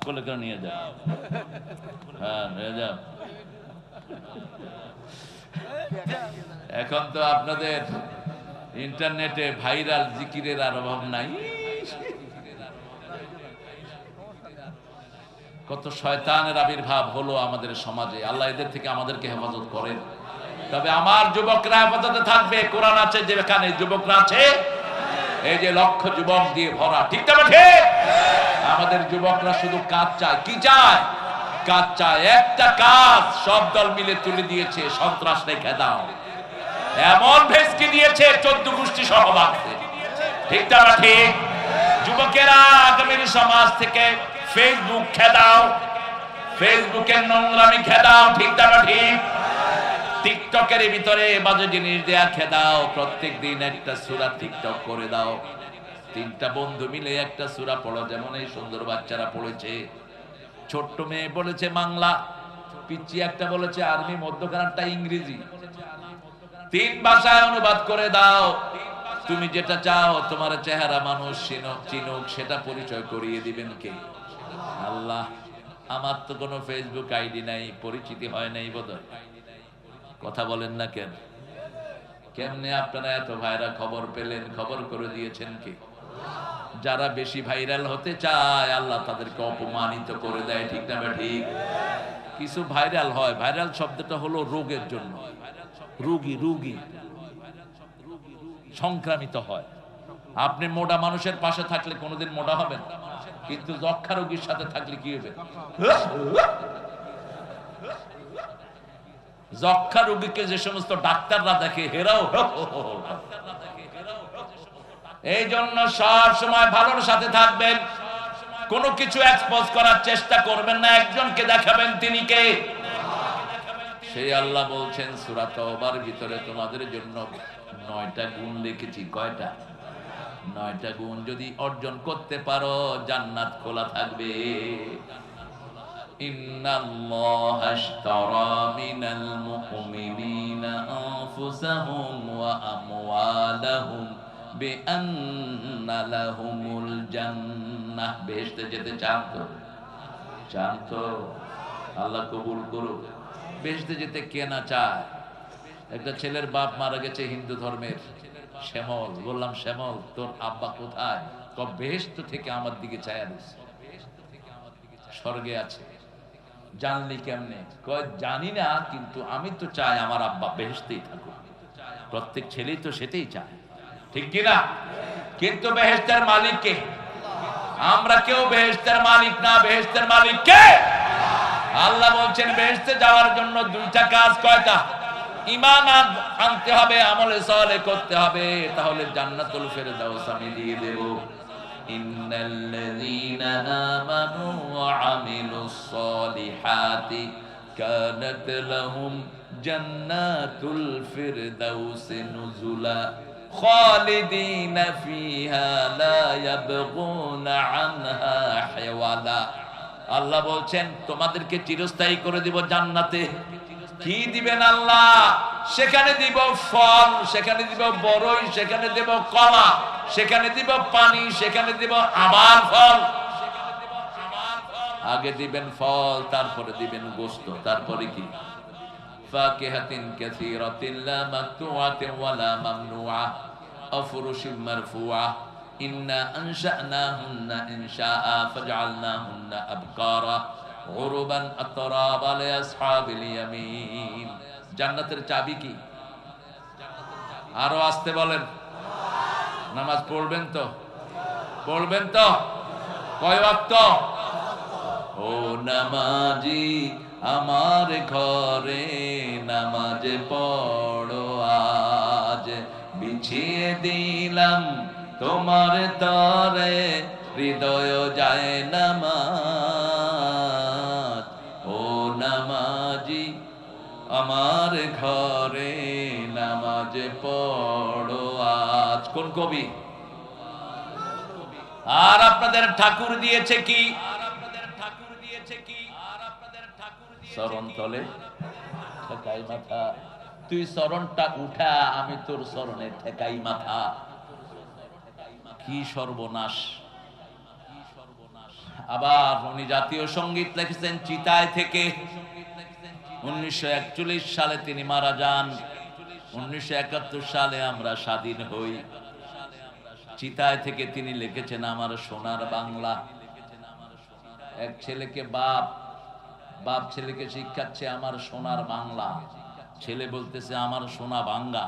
S1: কোলে করে নিয়ে যাও। হ্যাঁ, নিয়ে যাও। এখন তো আপনাদের ইন্টারনেটে ভাইরাল জিকিরের আর অভাব নাই। কত শয়তানের আবির্ভাব হলো আমাদের সমাজে। আল্লাহ এদের থেকে আমাদেরকে হেফাজত করেন। তবে আমার যুবকরা হেফাজতে থাকবে। কোরআন আছে যেখানে, যুবকরা আছে। এই যে লক্ষ যুবক দিয়ে ভরা, ঠিক না ঠিক? আমাদের যুবকরা শুধু কাজ চায়। কি চায়? কাজ চায়। একটা কাজ সব দল মিলে তুলে দিয়েছে, সন্ত্রাস রেখে দাও। এমন ভেস্কি দিয়েছে 14 গোষ্ঠী সহ বাঁধতে, ঠিক না ঠিক? যুবকেরা আগামীর সমাজ থেকে ফেসবুক খেদাও, ফেসবুকের নোংরামি খেদাও, ঠিক না ঠিক? টিকটকের ভিতরে বাজে জিনিস দেয়া খেদাও। প্রত্যেক দিন একটা সূরা টিকটক করে দাও। 3টা বন্ধু মিলে একটা সূরা পড়ো, যেমন এই সুন্দর বাচ্চারা পড়েছে। ছোট্ট মেয়ে বলেছে বাংলা, পিচ্চি একটা বলেছে আরবি, মধ্যখানটা ইংরেজি। 3 ভাষায় অনুবাদ করে দাও। তুমি যেটা চাও তোমার চেহারা মানুষ চিনুক, সেটা পরিচয় করিয়ে দিবেন কে? আল্লাহ। আমার তো কোনো ফেসবুক আইডি নাই, পরিচিতি হয় নাই বোধহয়। কথা বলেন না কেন? কেমনে আপনারা এত ভাইরা খবর পেলেন? খবর করে দিয়েছেন কে? যারা বেশি ভাইরাল হতে চায় আল্লাহ তাদেরকে অপমানিত করে দেয়, ঠিক না ঠিক? কিছু ভাইরাল হয়, ভাইরাল শব্দটা হলো রোগের জন্য, রোগী রোগী সংক্রামিত হয়। আপনি মোটা মানুষের পাশে থাকলে কোনোদিন মোটা হবেন, কিন্তু যক্ষা রোগীর সাথে থাকলে কি হবে? যক্ষা রোগীকে যে সমস্ত ডাক্তাররা দেখে হেরাও। এই জন্য সব সময় ভালোর সাথে থাকবেন, কোনো কিছু এক্সপোজ করার চেষ্টা করবেন না, একজনকে দেখাবেন তিনি কে। সেই আল্লাহ বলছেন সূরা তাওবার ভিতরে তোমাদের জন্য 9টা গুণ লিখেছি। কয়টা? 9টা গুণ যদি অর্জন করতে পারো জান্নাত খোলা থাকবে। ইন্নাল্লাহা আশতারা মিনাল মুমিনিনা আনফুসাহুম ওয়া আমওয়ালাহুম বিআন্না লাহুমুল জান্নাহ। বেহেশতে যেতে চান তো? চান তো? আল্লাহ কবুল করুক। বেহেশতে যেতে কে না চায়? একটা ছেলের বাপ মারা গেছে হিন্দু ধর্মের, শ্যামল। বললাম শ্যামল তোর আব্বা কোথায়? কব বেহেশত থেকে আমার দিকে চায় আছে, স্বর্গে আছে। জানলি কেমনে? কয় জানি না, কিন্তু আমি তো চাই আমার আব্বা বেহেশতেই থাকুক। প্রত্যেক ছেলেই তো সেটাই চায়, ঠিক কিনা? কিন্তু বেহেশতের মালিক কে? আমরা কেউ বেহেশতের মালিক না। বেহেশতের মালিক কে? আল্লাহ বলছেন বেহেশতে যাওয়ার জন্য 2টা কাজ। কয়টা? ঈমান আনতে হবে, আমলে সালেহ করতে হবে, তাহলে জান্নাতুল ফেরদাউস আমি দিয়ে দেব। ইন্নাল্লাযীনা আমানু ওয়া আমিলুস সালিহাতি কানাত লাহুম জান্নাতুল ফিরদাউস নুজুলা খালিদিনা ফিহা লা ইয়াবগুনা আনহা হিওয়ালা। আল্লাহ বলছেন তোমাদেরকে চিরস্থায়ী করে দিব জান্নাতে। কি দিবেন আল্লাহ? সেখানে দিব ফল, সেখানে দিব বরই, সেখানে দিব কলা, সেখানে দিব পানি, সেখানে দিব আবার ফল। আগে দিবেন ফল, তারপরে দিবেন গোশত, তারপরে কি? ফাকিহাতিন কাসীরাতিন লা মাকতুআতিন ওয়া লা মামনুআ আফরুশিন মারফুআ ইন্না আনশা'নাহুন্না ইনশাআ ফাজআলনাহুন্না আবকারা উরুবান আতরাবা লিআসহাবিল ইয়ামিন। জান্নাতের চাবি কি? আরো আসতে বলেন। নামাজ পড়বেন তো? পড়বেন তো? কয় ওয়াক্ত? ও নামাজি আমার ঘরে নামাজ পড়ো আজ, বিছিয়ে দিলাম তোমার তরে হৃদয় যায় নামাজ। ও নামাজি আমার ঘরে নামাজ পড়ো আজ। কোন কবি? আর আপনাদের ঠাকুর দিয়েছে কি? চরণ তলে ঠেকাই মাথা। তুই চরণটা উঠা, আমি তোর চরণে ঠেকাই মাথা। কি সর্বনাশ! আবার উনি জাতীয় সঙ্গীত লিখেছেন চিতায় থেকে। 1941 সালে তিনি মারা যান। 1971 সালে আমরা স্বাধীন হই। চিতায় থেকে তিনি লিখেছেন আমার সোনার বাংলা। এক ছেলেকে বাপ ছেলেকে শিক্ষাচ্ছে আমার সোনার বাংলা। ছেলে বলতেছে আমার সোনা ভাঙ্গা।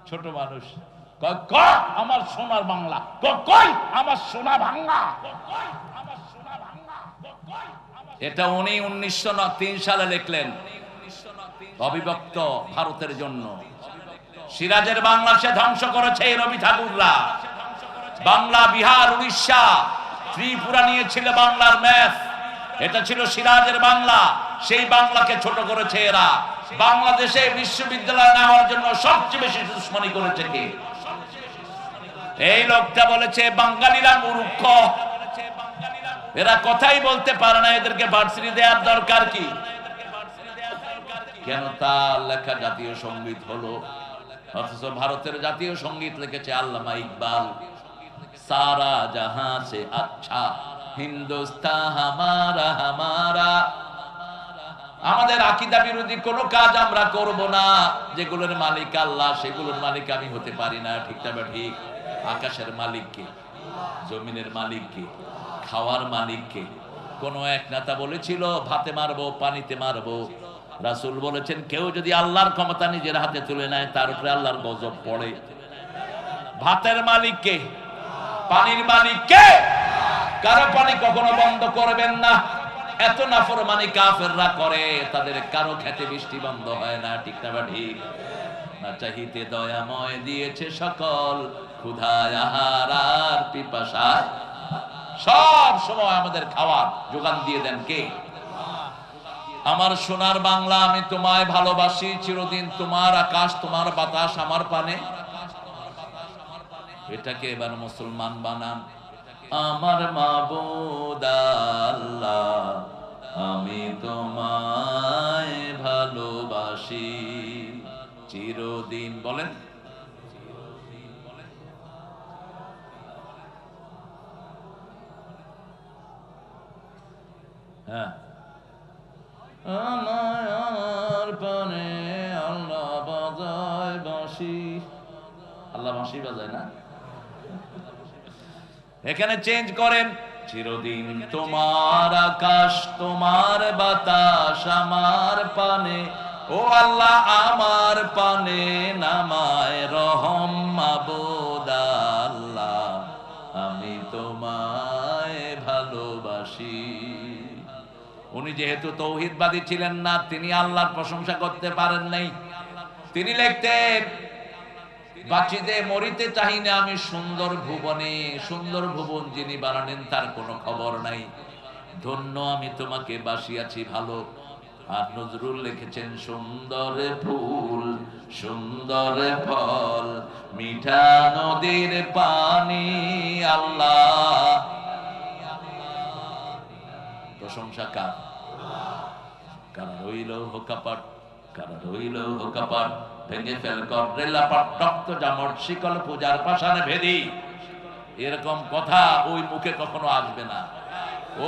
S1: ছোট মানুষ কয় আমার সোনার বাংলা, কয় আমার সোনা ভাঙ্গা। এটা উনি 1903 সালে লিখলেন অবিভক্ত ভারতের জন্য। সিরাজের বাংলা সে ধ্বংস করেছে এই রবি ঠাকুররা। বাংলা, বিহার, উড়িষ্যা, ত্রিপুরা নিয়েছিল বাংলার ম্যাপ। এটা ছিল সিরাজের বাংলা। সেই বাংলাকে ছোট করেছে এরা। বাংলাদেশে বিশ্ববিদ্যালয় নেওয়ার জন্য সবচেয়ে বেশি দুশ্মনী করেছে কে? এই লোকটা বলেছে বাঙালিরা মূর্খ, এরা কথাই বলতে পারে না, এদেরকে ভার্সিটি দেওয়ার দরকার কি? কেন? তার লেখা জাতীয় সঙ্গীত হলো। অথচ ভারতের জাতীয় সঙ্গীত লিখেছে আল্লামা ইকবাল। সারা জাহাঁ সে আচ্ছা হিন্দুস্তান হামারা হামারা। আমাদের আকীদা বিরোধী কোনো কাজ আমরা করব না। যেগুলোর মালিক আল্লাহ, সেগুলোর মালিক আমি হতে পারি না। ঠিক না ঠিক? আকাশের মালিক কে? জমিনের মালিক কে? খাওয়ার মালিককে। কোন এক নেতা বলেছিল ভাতে মারবো পানিতে মারবো, রাসূল বলেছেন কেউ যদি আল্লাহর ক্ষমতা নিজের হাতে তুলে নেয় তার উপরে আল্লাহর গজব পড়ে। ভাতের মালিককে, পানির মালিককে, কারো পানি কখনো বন্ধ করবেন না। এত নাফরমানি কাফেররা করে, তাদের কারো খেতে বৃষ্টি বন্ধ হয় না, ঠিক না ঠিক না? চাহিতে দয়াময় দিয়েছে সকল, ক্ষুধায় আহার আর পিপাসায় সব সময় আমাদের খাওয়ার যোগান দিয়ে দেন কে? আমার সোনার বাংলা, আমি তোমায় ভালোবাসি চিরদিন, তোমার আকাশ তোমার বাতাস আমার পানে। এটাকে এবার মুসলমান বানান। আমার মাবুদ আল্লাহ, আমি তোমায় ভালোবাসি চিরদিন। বলেন হ্যাঁ। আমার পানে আল্লাহ বাজায় বাঁশি, আল্লাহ বাঁশি বাজায় না? এখানে চেঞ্জ করেন, চিরদিন তোমার আকাশ তোমার বাতাস আমার পানে, ও আল্লাহ আমার পানে নামায় রহম মাবুদ আল্লাহ, আমি তোমায় ভালোবাসি। উনি যেহেতু তৌহিদবাদী ছিলেন না, তিনি আল্লাহর প্রশংসা করতে পারেন নাই। তিনি লিখতেন বাঁচিতে মরিতে চাহি না আমি সুন্দর ভুবনে, সুন্দর ভুবন যিনি বানানেন তার কোনো খবর নাই, ধন্য আমি তোমাকে বাসিয়াছি ভালো। আর নজরুল লিখেছেন সুন্দর ফুল সুন্দর ফল মিঠা নদীর পানি আল্লাহ। প্রশংসা কার? কারা রইল হোকাপাট, কারা রইল হোকাপাট, ভেঙে ফেল করে লাপাট, রক্ত জামর শিকল পূজার পাশানে ভেদি। এরকম কথা ওই মুখে কখনো আসবে না।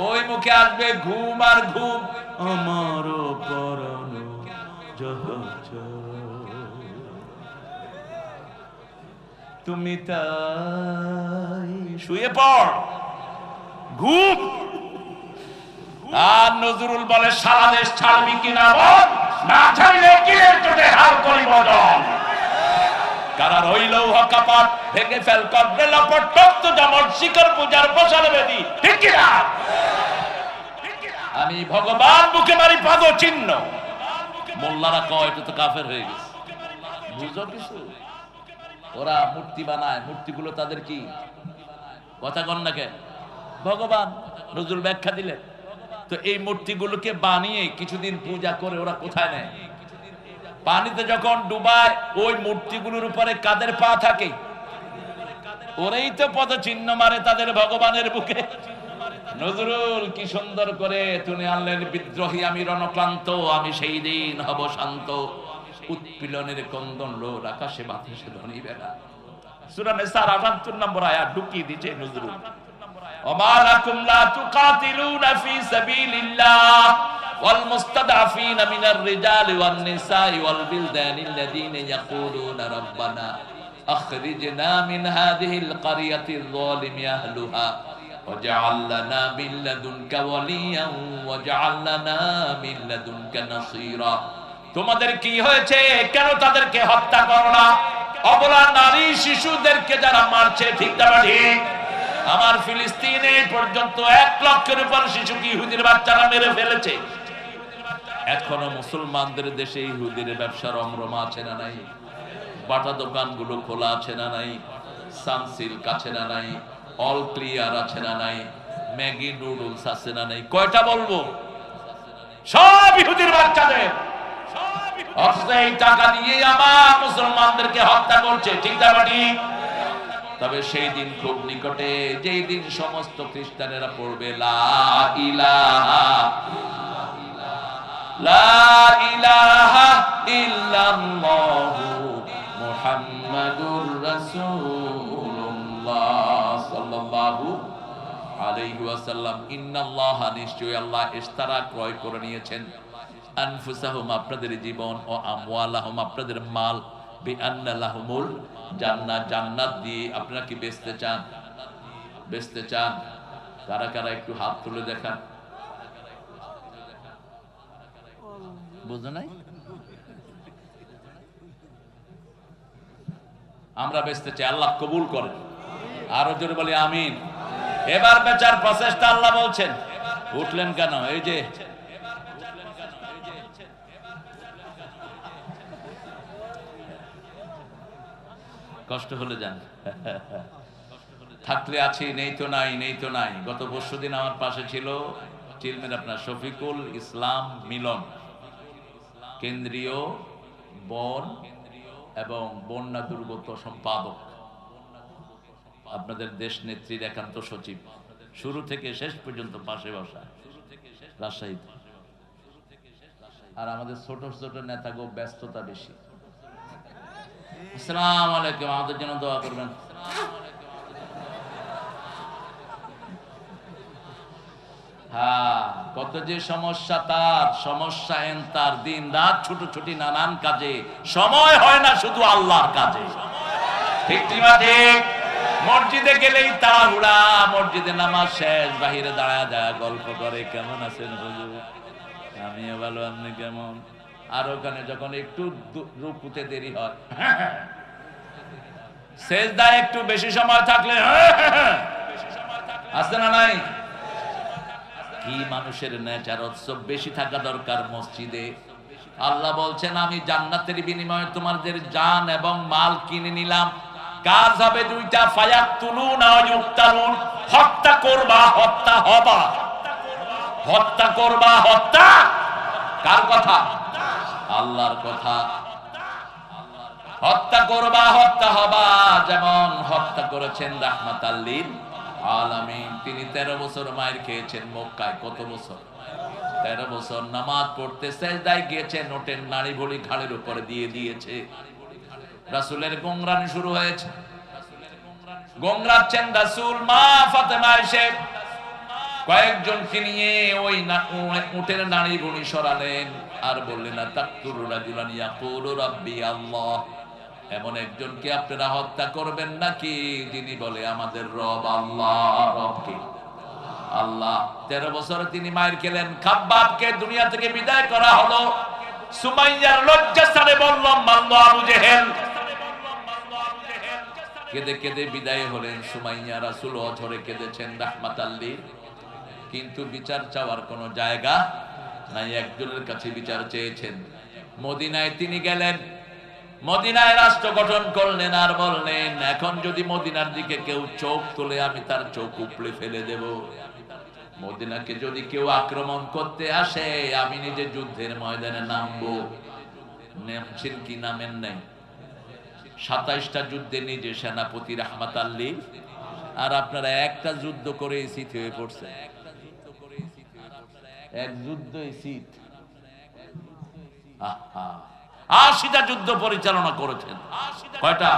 S1: ওই মুখে আসবে ঘুম আর ঘুম। আমার পরানো তুমি তাই শুয়ে পড়, ঘুম। আর নজরুল বলে সারা দেশ ছাড়বি কিনা বল, না ছাড়লে কিলের চোটে হাল করি বদল। কারা রইল হকাপাট, ভেঙে ফেল করে লাপট, রক্ত জামর শিকল পূজার বসালে বেদি, ঠিক কিনা? আমি ভগবান বুকে মারি পাদ চিহ্ন। মোল্লারা কয় এটা তো কাফের হয়ে গেছে। বুঝো কিছু? ওরা মূর্তি বানায়, মূর্তিগুলো তাদের কি কথা কন না কেন? ভগবান। নজরুল ব্যাখ্যা দিলেন। তো এই মূর্তিগুলোকে বানিয়ে কিছুদিন পূজা করে ওরা কোথায় নেয়? পানিতে যখন ডুবায় ওই মূর্তিগুলোর উপরে কাদের পা থাকে? ওরাই তো পদচিহ্ন মারে তাদের ভগবানের বুকে। নজরুল কি সুন্দর করে তুলে আনলেন, বিদ্রোহী আমি রণক্লান্ত, আমি সেই দিন হব শান্ত, উৎপীড়নের কন্দন লোল আকাশে বাতাসে ধ্বনিবে না। সূরা নিসার ৭৮ নম্বর আয়াত ঢুকিয়ে দিয়েছে নজরুল। ওমা লাকুম লা তুকাতিলুনা ফি সাবিলিল্লাহ ওয়াল মুস্তাদআফিনা মিনার রিজালি ওয়ান নিসাই ওয়াল বিলদানিল্লাযীনা ইয়াকুলুনা রাব্বানা আখরিজনা মিন হাযিহিল ক্বরিয়াতিয যালিমি আহলুহা ওয়াজআল লানা মিন লাদুনকা ওয়ালিয়ান ওয়াজআল লানা মিন লাদুনকা নাসীরা। তোমাদের কি হয়েছে? কেন তাদেরকে হত্যা করো না? অবলা নারী শিশুদেরকে যারা মারছে, ঠিক না ঠিক? আমার ফিলিস্তিনে পর্যন্ত 1 লক্ষের উপর শিশুকে ইহুদির বাচ্চারা মেরে ফেলেছে। এখনো মুসলমানদের দেশে ইহুদির ব্যবসা রমরমা আছে না নাই? বাটা দোকানগুলো খোলা আছে না নাই? সানসিল্ক আছে না নাই? অল ক্লিয়ার আছে না নাই? ম্যাগি নুডলস আছে না নাই? কয়টা বলবো? সব ইহুদির বাচ্চাদের। এই টাকা দিয়ে আমার মুসলমানদেরকে হত্যা করছে, ঠিক না ঠিক? তবে সেই দিন খুব নিকটে, যেই দিন সমস্ত খ্রিস্টানেরা পড়বে লা ইলাহা ইল্লাল্লাহু মুহাম্মাদুর রাসূলুল্লাহ সাল্লাল্লাহু আলাইহি ওয়াসাল্লাম। ইন্নাল্লাহা, নিশ্চয়ই আল্লাহ, ইশতারা ক্রয় করে নিয়েছেন, আনফুসাহুম, আপনাদের জীবন, ও আমওয়ালাহুম, আপনাদের মাল, বিআন্না লাহুমুল জান্নাহ, জান্নাত দিয়ে। আপনারা কি বেচতে চান? বেচতে চান? কারা কারা একটু হাত তুলে দেখান। বুঝো নাই? আমরা বেচতে চাই, আল্লাহ কবুল করেন। আরো জোরে বলি আমিন। এবার বেচার প্রচেষ্টা আল্লাহ বলছেন। উঠলেন কেন? এই যে কষ্ট হলে যান, থাকলে আছি, নেই তো নাই, নেই তো নাই। গত পরশুদিন আমার পাশে ছিল চিলমের আপনার শফিকুল ইসলাম মিলন, কেন্দ্রীয় বন এবং বন্যা দুর্গত সম্পাদক, আপনাদের দেশ নেত্রীর একান্ত সচিব, শুরু থেকে শেষ পর্যন্ত পাশে বসা, রাজশাহীতে। আর আমাদের ছোট ছোট নেতাগো ব্যস্ততা বেশি। আসসালামু আলাইকুম, আমাদের জন্য দোয়া করবেন। হ্যাঁ, কত যে সমস্যা, তার সমস্যা তার দিন রাত ছুটোছুটি নানান কাজে, সময় হয় না শুধু আল্লাহর কাজে। ঠিক ঠিক। মসজিদে গেলেই তাড়াহুড়া, মসজিদে নামাজ শেষ, বাহিরে দাঁড়ায় দাঁড়ায় গল্প করে, কেমন আছেন হুজুর? আমিও ভালো, আপনি কেমন? আর ওখানে যখন একটু রুকুতে দেরি হয়, সেজদায় একটু বেশি সময় থাকলে আসছে না নাই? কি মানুষের নেচার, বেশি থাকা দরকার মসজিদে। আল্লাহ বলছেন আমি জান্নাতের বিনিময়ে তোমাদের জান এবং মাল কিনে নিলাম। কাজ হবে দুইটা, ফায়াকতুলুন আও ইউকতালুন। হত্যা করবা, হত্যা হবা। হত্যা করবা, হত্যা। কার কথা? আল্লাহর কথা। হত্যা করবা, হত্যা হবা। যেমন হত্যা করেছেন রাহমাতাল লিল আলামিন। তিনি 13 বছর মায়ের খেয়েছেন মক্কায়। কত বছর? 13 বছর। নামাজ পড়তে সেজদায় গিয়েছেন, নোটের নাড়ি ভুড়ি ঘাড়ের উপরে দিয়ে দিয়েছে। রাসূলের গোংরানি শুরু হয়েছে, গোংরাচ্ছেন রাসূল। মা ফাতেমা এসে কয়েকজনকে নিয়ে ওই উটের নাড়ি ভুড়ি সরালেন আর বললেন তাকতুলু রাজুলান ইয়াকুলু রাব্বি আল্লাহ। এমন একজনকে আপনারা হত্যা করবেন নাকি যিনি বলে আমাদের রব আল্লাহ। রব কি? আল্লাহ। 13 বছরে তিনি মায়ের খেলেন। খাব্বাবকে দুনিয়া থেকে বিদায় করা হলো। সুমাইয়ার লজ্জাস্থানে বলল মাল্লা আবু জেহেল। কেঁদে কেঁদে বিদায় হলেন সুমাইয়া। রাসূল অঝরে কেঁদেছেন রাহমাতাল লিল। কিন্তু বিচার চাওয়ার কোনো জায়গা নাই, একজনের কাছে বিচার চেয়েছেন। মদিনায় তিনি গেলেন, মদিনায় রাষ্ট্র গঠন করলেন আর বললেন এখন যদি মদিনার দিকে কেউ চোখ তোলে আমি তার চোখ উপড়ে ফেলে দেব। মদিনাকে যদি কেউ আক্রমণ করতে আসে আমি নিজে যুদ্ধের ময়দানে নামবো। নামছেন কি? নামেন নাই। 27টা যুদ্ধে নিজে সেনাপতি রাহমাতাল লিল। আর আপনারা একটা যুদ্ধ করে শীত হয়ে পড়ছে। এক যুদ্ধ শীত। 80টা যুদ্ধ পরিচালনা করেছেন। কয়টা?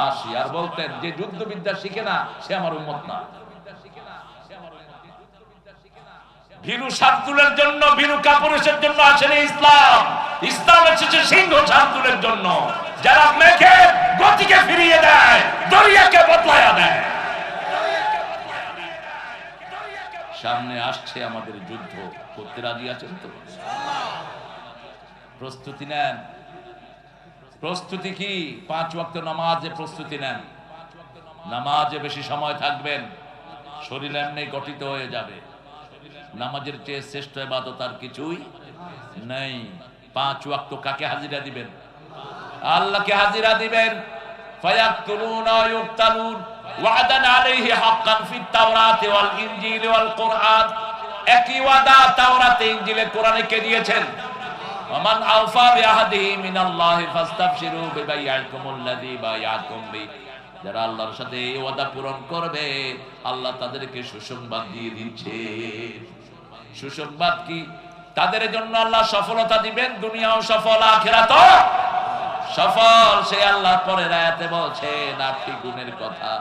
S1: 80। আর বলতেন যে যুদ্ধবিদ্যা শিখে না সে আমার উম্মত না। ভীরু শার্দুলের জন্য, ভীরু কাপুরুষের জন্য আসেনি ইসলাম। ইসলাম এসেছে সিংহ শার্দুলের জন্য, যারা মেঘে গতিকে ফিরিয়ে দেয়, দরিয়াকে বদলায়া দেয়। সামনে আসছে আমাদের যুদ্ধ, করতে রাজি আছেন তো? প্রস্তুতি নেন। প্রস্তুতি কি? 5 ওয়াক্ত নামাজে প্রস্তুতি নেন। নামাজে বেশি সময় থাকবেন, শরীর এমনি গঠিত হয়ে যাবে। নামাজের চেয়ে শ্রেষ্ঠ ইবাদত আর কিছুই নেই। 5 ওয়াক্ত কাকে হাজিরা দিবেন? আল্লাহকে হাজিরা দিবেন। ফায়াকতুলুনা ওয়া ইউকতালুন ওয়াদান আলাইহি হাক্কান ফিত তাওরাতি ওয়াল ইনজিল ওয়াল কুরআন। একই ওয়াদা তাওরাতে, ইনজিলে, কোরআনে কে দিয়েছেন? ওমান আওফা বিআহদিহি মিনাল্লাহি ফাস্তাবশিরু বিবাইআকুমুল্লাযী বায়াতুম বি। যারা আল্লাহর সাথে এই ওয়াদা পূরণ করবে আল্লাহ তাদেরকে সুসংবাদ দিয়ে দিচ্ছে। সুসংবাদ কি? তাদের জন্য আল্লাহ সফলতা দিবেন, দুনিয়াও সফল আখিরাতও সফল। সে আল্লাহ পরের আয়াতে বলছেন 8টি গুণের কথা।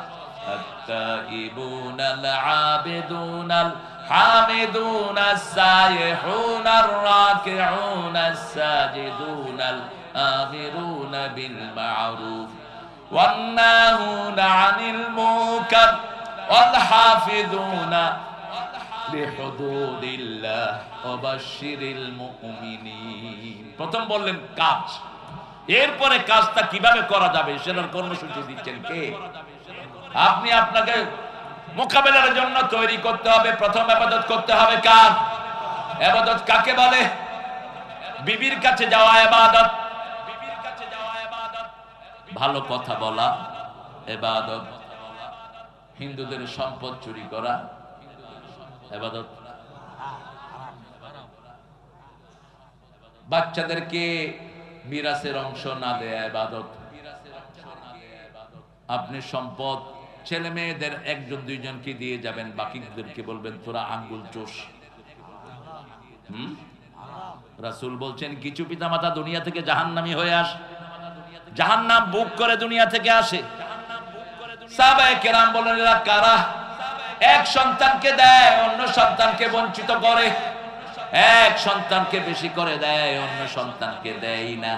S1: আত-তাইবুনাল আবিদুনাল হামিদুনাস সাইহুনার রাকিউনাস সাজিদুনাল আমিরুনা বিল মা'রুফ ওয়ান নাহুনা আনিল মুনকার ওয়াল হাফিযুনা লিহুদুদিল্লাহ ওয়া বাশশিরিল মুমিনিন। প্রথম বললেন কাজ, এরপরে কাজটা কিভাবে করা যাবে সেটার কর্মসূচি দিচ্ছেন কে? আপনি আপনাকে মোকাবেলার জন্য তৈরি করতে হবে। প্রথম ইবাদত করতে হবে কার? ইবাদত কাকে বলে? বিবির কাছে যাওয়া ইবাদত, ভালো কথা বলা ইবাদত, হিন্দুদের সম্পদ চুরি করা ইবাদত, বাচ্চাদেরকে মিরাসের অংশ না দেয়া ইবাদত। আপনি সম্পদ ছেলে মেয়েদের একজন দুইজনকে দিয়ে যাবেন, বাকিদেরকে বলবেন তোরা আঙ্গুল চোষ। রাসূল বলছেন কিছু পিতামাতা দুনিয়া থেকে জাহান্নামী হয়ে আসে, জাহান্নাম বুক করে দুনিয়া থেকে আসে। সাহাবায়ে কেরাম বলেন এরা কারা? এক সন্তানকে দেয়, অন্য সন্তানকে বঞ্চিত করে, এক সন্তানকে বেশি করে দেয়, অন্য সন্তানকে দেয় না।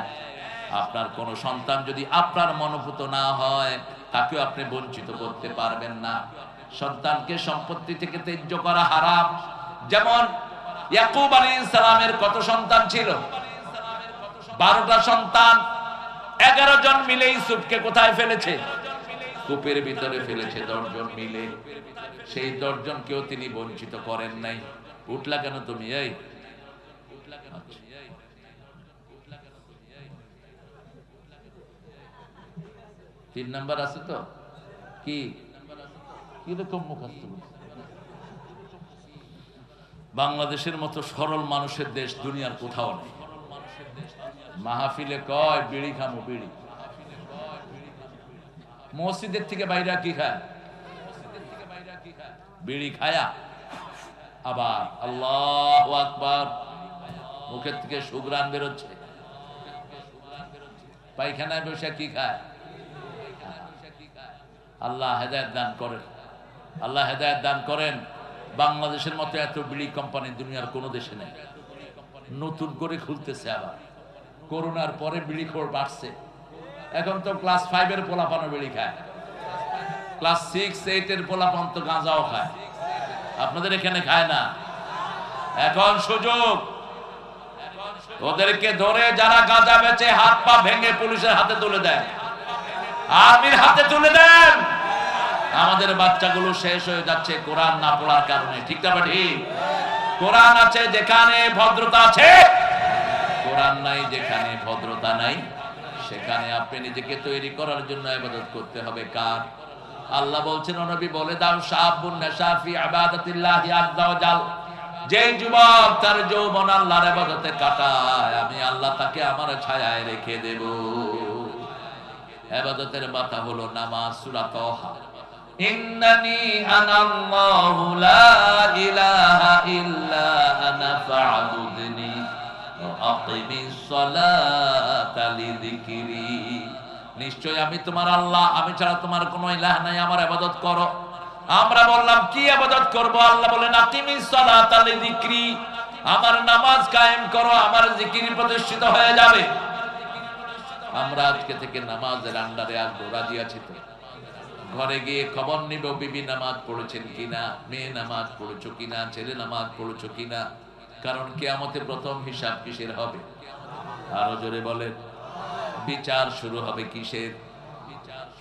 S1: আপনার কোন সন্তান যদি আপনার মনোভূত না হয়, তাকেও আপনি বঞ্চিত করতে পারবেন না। সন্তানকে সম্পত্তি থেকে ত্যায্য করা হারাম। যেমন ইয়াকুব আলাইহিস সালামের কত সন্তান ছিল? 12টা সন্তান। 11 জন মিলে ইউসুফকে কোথায় ফেলেছে? কূপের ভিতরে ফেলেছে 10 জন মিলে। সেই 10 জনকেও তিনি বঞ্চিত করেন নাই। উঠলা কেন তুমি? এই 3 নাম্বার আছে তো কি কিরকম মুখস্থ? বাংলাদেশের মতো সরল মানুষের দেশ দুনিয়ার কোথাও নেই। মাহফিলে কয় বিড়ি খামো, বিড়ি। মসজিদের থেকে বাইরে কি খায়? বিড়ি খায়া আবার আল্লাহু আকবার, মুখের থেকে সুঘ্রাণ বেরোচ্ছে। পায়খানায় বসে কি খায়? আল্লাহ হেদায়েত দান করেন, আল্লাহ হেদায়েত দান করেন। বাংলাদেশের মতো এত বিড়ি কোম্পানি দুনিয়ার কোনো দেশে নেই। নতুন করে খুলতেছে আবার, করোনার পরে বিড়ি খোর বাড়ছে। এখন তো ক্লাস 5 এর পোলাপানও বিড়ি খায়, ক্লাস 6, 8 এর পোলাপান তো গাঁজাও খায়। আপনাদের এখানে খায় না? এখন সুযোগ, ওদেরকে ধরে যারা গাঁজা বেচে হাত পা ভেঙে পুলিশের হাতে তুলে দেন, আর্মির হাতে তুলে দেন। আমাদের বাচ্চাগুলো শেষ হয়ে যাচ্ছে কোরআন না পড়ার কারণে। ঠিক না ঠিক? কোরআন আছে যেখানে ভদ্রতা আছে, কোরআন নাই যেখানে ভদ্রতা নাই, সেখানে আপনি নিজেকে তৈরি করার জন্য ইবাদত করতে হবে কার? আল্লাহ বলছেন, ও নবী বলে দাও, শাবুন নাশা ফি ইবাদাতিল্লাহি আযজা ওয়া জাল, যে যুবক তার যৌবন আল্লাহর ইবাদতে কাটায়, আমি আল্লাহ তাকে আমার ছায়ায় রেখে দেব। ইবাদতের মাথা হলো নামাজ। সূরা তাহা, ইন্নানি আনাল্লাহু লা ইলাহা ইল্লা আনা ফা'বুদনি ওয়া আকিমিস সালাতা লিযিকরি। নিশ্চয় আমি তোমার আল্লাহ, আমি ছাড়া তোমার কোনো ইলাহ নাই, আমার ইবাদত করো। আমরা বললাম কি ইবাদত করব? আল্লাহ বলেন আকিমিস সালাতা লিযিকরি, আমার নামাজ কায়েম করো, আমার জিকির প্রতিষ্ঠিত হয়ে যাবে। আমরা আজকে থেকে নামাজের আন্ডারে আসবো, রাজি আছি তো? ঘরে গিয়ে খবর নিব বিবি নামাজ পড়েছেন কিনা, মেয়ে নামাজ পড়েছো কিনা, ছেলে নামাজ পড়েছো কিনা। কারণ কিয়ামতে প্রথম হিসাব কিসের হবে? আরো জোরে বলেন। বিচার শুরু হবে কিসের?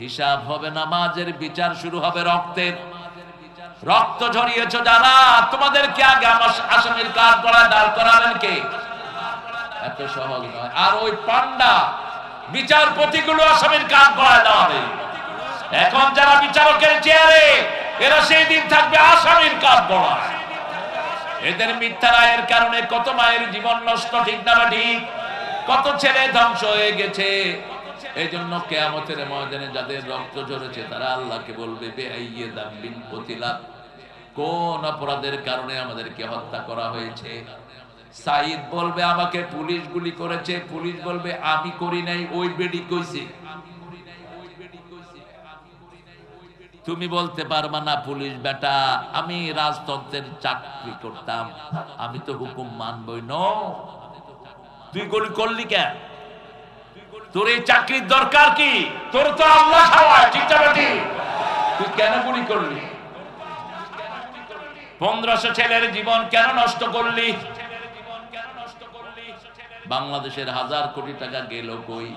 S1: হিসাব হবে নামাজের, বিচার শুরু হবে রক্তের। রক্ত ঝরিয়েছো যারা, তোমাদেরকে আগে আমার আসামির কাঠ গড়ায় দাঁড় করাবেন কে? এত সহজ নয়। আর ওই পান্ডা বিচারপতিগুলো আসামির কাঠ গড়ায় দাঁড়াবে। এখন যারা বিচারকের চেয়ারে, এরা সেই দিন থাকবে আসামির কাঠ গড়ায়। এদের মিথ্যা রায়ের কারণে কত মায়ের জীবন নষ্ট, ঠিক না ঠিক? কত ছেলে ধ্বংস হয়ে গেছে। এই জন্য কিয়ামতের ময়দানে যাদের রক্ত ঝরেছে তারা আল্লাহকে বলবে বেআইয়ে দাম্বিন কতিলাত, কোন অপরাধের কারণে আমাদেরকে হত্যা করা হয়েছে? সাইদ বলবে আমাকে পুলিশ গুলি করেছে, পুলিশ বলবে আমি করি নাই, ওই বেডি কইছে। তুমি বলতে পারবা না পুলিশ বেটা, আমি রাজতন্ত্রের চাকরি করতাম, আমি তো হুকুম মানবই। ন তুই গুলি করলি কেন? তোর এই চাকরির দরকার কি? তোর তো আল্লাহ খাওয়ায়, ঠিক না বেটি? তুই কেন গুলি করলি? 1500 ছেলের জীবন কেন নষ্ট করলি? বাংলাদেশের 1000 কোটি টাকা গেল কই?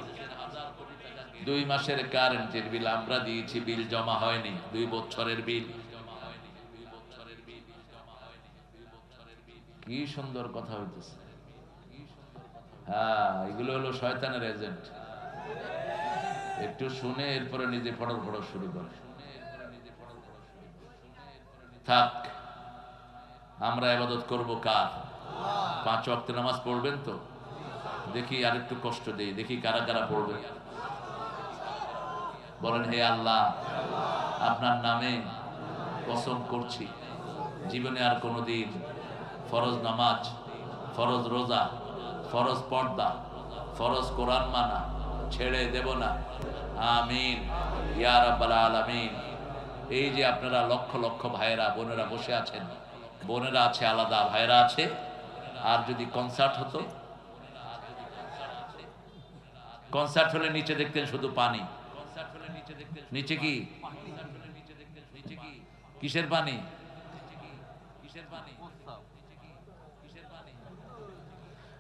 S1: 2 মাসের কারেন্টের বিল আমরা দিয়েছি, বিল জমা হয়নি। 2 বছরের বিল। কি সুন্দর কথা হইতেছে। হ্যাঁ, এগুলো হলো শয়তানের এজেন্ট। একটু শুনে এরপরে নিজে ফটর ফটর শুরু করে। থাক, আমরা ইবাদত করব কার? 5 ওয়াক্ত নামাজ পড়বেন তো? দেখি আর একটু কষ্ট দেই, দেখি কারা কারা পড়বে। বলেন, হে আল্লাহ, আপনার নামে কসম করছি জীবনে আর কোনোদিন ফরজ নামাজ, ফরজ রোজা, ফরজ পর্দা, ফরজ কোরআন মানা ছেড়ে দেব না। আমিন ইয়া রাব্বাল আলামিন। এই যে আপনারা লক্ষ লক্ষ ভাইয়েরা বোনেরা বসে আছেন, বোনেরা আছে আলাদা, ভাইয়েরা আছে। আর যদি কনসার্ট হতো, কনসার্ট হলে নিচে দেখতেন শুধু পানি। নিচে কি? কিসের পানি?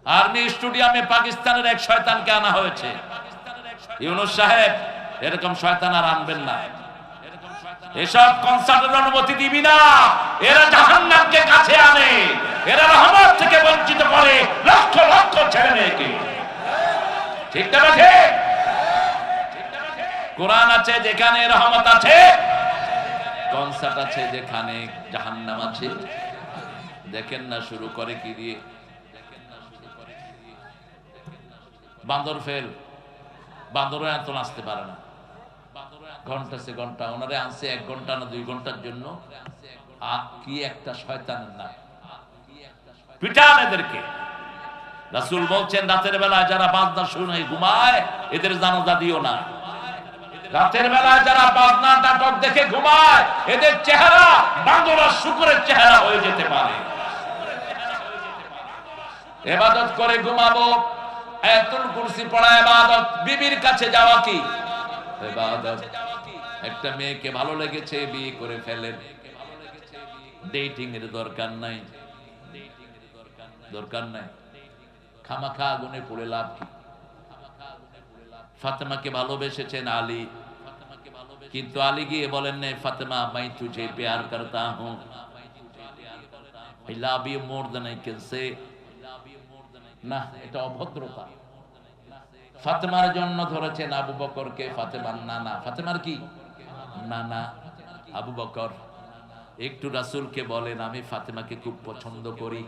S1: আর্মি স্টেডিয়ামে পাকিস্তানের এক শয়তানকে আনা হয়েছে। ইউনূস সাহেব, এরকম শয়তান আর আনবেন না। এসব কনসার্টের অনুমতি দিবি না। এরা জাহান্নামকে কাছে আনে, এরা রহমত থেকে বঞ্চিত করে লক্ষ লক্ষ ছেলে মেয়েকে। ঠিক না? কোরআন আছে যেখানে রহমত আছে, কনসার্ট আছে যেখানে জাহান্নাম আছে। দেখেন না শুরু করে কি দিয়ে? বান্দর ফেল, বান্দরও এত নাচতে পারে না। ঘন্টা সে ঘন্টা ওনারে আনছে 1 ঘন্টা না 2 ঘন্টার জন্য। কি একটা শয়তানের নাম, পিটান এদেরকে। রাসূল বলছেন, রাতের বেলায় যারা বাজনা শুনে ঘুমায় এদের জানাজা দিও না। রাতের বেলায় যারা বাজনা নাটক দেখে ঘুমায় এদের চেহারা বান্দর আর শূকরের চেহারা হয়ে যেতে পারে। ইবাদত করে ঘুমাবো, আয়াতুল কুরসি পড়া ইবাদত। বিবির কাছে যাওয়া কি ইবাদত? একটা মেয়েকে ভালো লেগেছে, বিয়ে করে ফেলেন। ডেটিং এর দরকার নাই, দরকার নাই। খামাখা আগুনে পড়ে লাভ কি? ফাতেমাকে ভালোবেসেছেন আলী, কিন্তু আলী গিয়ে বলেন না, ফাতেমা मैं तुझे प्यार करता हूं, I love you more than I can say। না, এটা অভদ্রতা। ফাতেমার জন্য ধরেছেন আবু বকরকে, ফাতেমার নানা। ফাতেমার কি নানা? আবু বকর। একটু রাসূলকে বলেন, আমি ফাতেমাকে খুব পছন্দ করি।